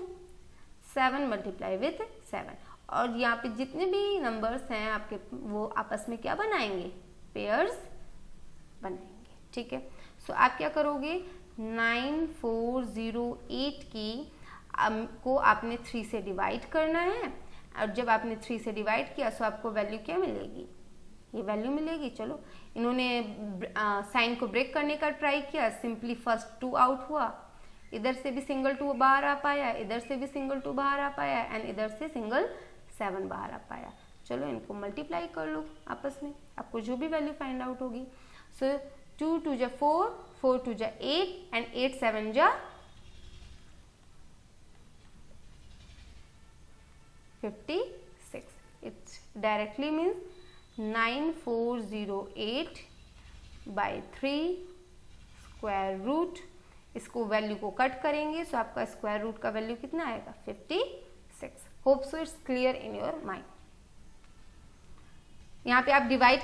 7 multiply with 7। और यहाँ पे जितने भी नंबर्स हैं आपके वो आपस में क्या बनाएंगे, पेयर्स बनाएंगे। ठीक है, सो आप क्या करोगे, 9408 की को आपने 3 से डिवाइड करना है, और जब आपने 3 से डिवाइड किया सो आपको वैल्यू क्या मिलेगी, ये वैल्यू मिलेगी। चलो इन्होंने साइन को ब्रेक करने का ट्राई किया, सिंपली फर्स्ट 2 आउट हुआ, इधर से भी सिंगल 2 बाहर आ पाया, इधर से भी सिंगल 2 बाहर आ पाया, एंड इधर से सिंगल 7 बाहर आ पाया। चलो इनको मल्टीप्लाई कर लो आपस में, आपको जो भी वैल्यू फाइंड आउट होगी। सो 2 2 जा 4, 4 2 जा 8, एंड 8 7 जा 56। It directly means 9408 by 3 square root, इसको वैल्यू को कट करेंगे सो आपका स्क्वायर रूट का वैल्यू कितना आएगा, 56। Hope so it's clear in your mind. यहाँ पे आप डिवाइड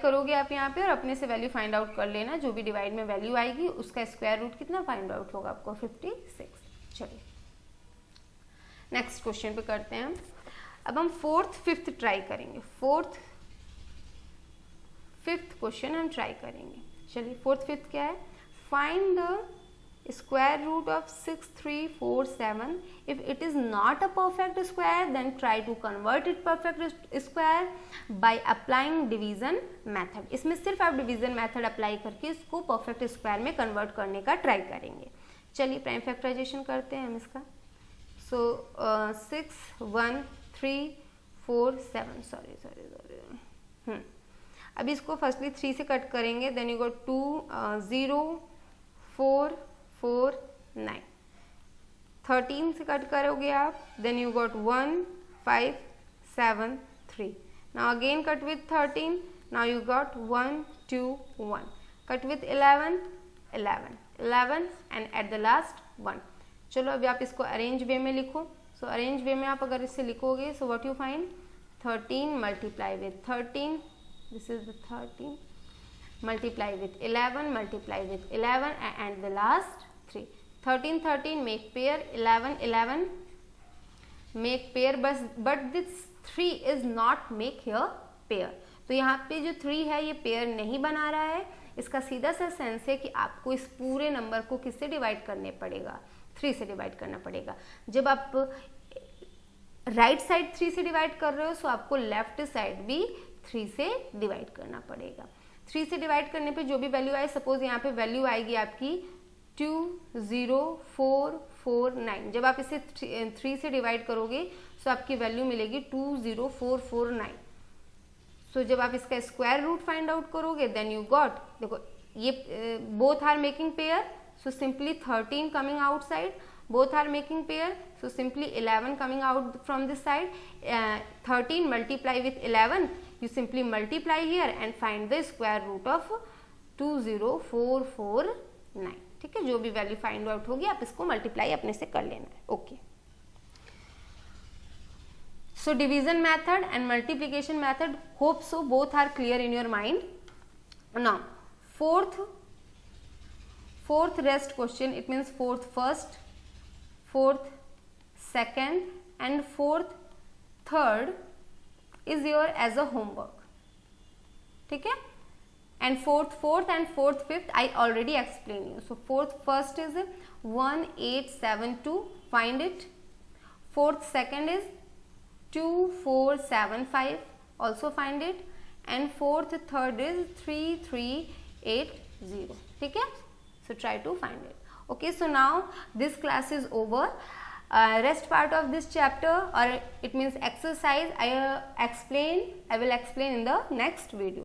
करोगे आप यहाँ पे, और अपने से वैल्यू फाइंड आउट कर लेना, जो भी डिवाइड में वैल्यू आएगी उसका स्क्वायर रूट कितना फाइंड आउट होगा आपको, 56। चलिए नेक्स्ट क्वेश्चन पे करते हैं हम। अब हम 4th 5th ट्राई करेंगे, 4th 5th क्वेश्चन हम ट्राई करेंगे। चलिए 4th 5th क्या है, find the square root of 6347 if it is not a perfect square then try to convert it perfect square by applying division method. इसमें सिर्फ आप division method apply करके इसको परफेक्ट स्क्वायर में कन्वर्ट करने का ट्राई करेंगे। चलिए प्राइम फैक्टराइजेशन करते हैं हम इसका। सो 6 1 3 4 7 सॉरी अभी इसको फर्स्टली 3 से कट करेंगे, देन यू गॉट 2 0 4 4 9। 13 से कट करोगे आप, then you got 1 5 7 3। Now again cut with 13, now you got 1 2 1। Cut with 11 11 11 and at the last 1। चलो अभी आप इसको अरेंज वे में लिखो। सो अरेंज वे में आप अगर इसे लिखोगे सो what you find, 13 multiply with 13, this is the 13, multiply with 11 multiply with 11 and the last 3। 13 13 make pair, 11 11 make pair, but this 3 is not make here pair. तो यहाँ पे जो 3 है ये पेयर नहीं बना रहा है। इसका सीधा सा सेंस है कि आपको इस पूरे नंबर को किससे डिवाइड करने पड़ेगा, 3 से डिवाइड करना पड़ेगा। जब आप राइट साइड 3 से डिवाइड कर रहे हो सो आपको लेफ्ट साइड भी 3 से डिवाइड करना पड़ेगा। 3 से डिवाइड करने पे जो भी वैल्यू आए, सपोज यहाँ पे वैल्यू आएगी आपकी 20449। जब आप इसे 3 से डिवाइड करोगे सो आपकी वैल्यू मिलेगी 20449। सो जब आप इसका स्क्वायर रूट फाइंड आउट करोगे देन यू गॉट, देखो ये both are making pair, so simply 13 coming outside, both are making pair, so simply 11 coming out from this side. 13 multiply with 11, you simply multiply here and find the square root of 20449। ठीक है, जो भी value find out होगी आप इसको multiply अपने से कर लेना है। Okay, so division method and multiplication method, hope so both are clear in your mind. Now fourth rest question, it means 4th first, 4th second and 4th third is your as a homework. ठीक है, and 4th and 4th 5th I already explained you. So 4th first is 1872, find it. 4th second is 2475, also find it. And 4th third is 3380. ठीक है, so try to find it. Okay, so now this class is over. Rest part of this chapter, or it means exercise, I will explain in the next video.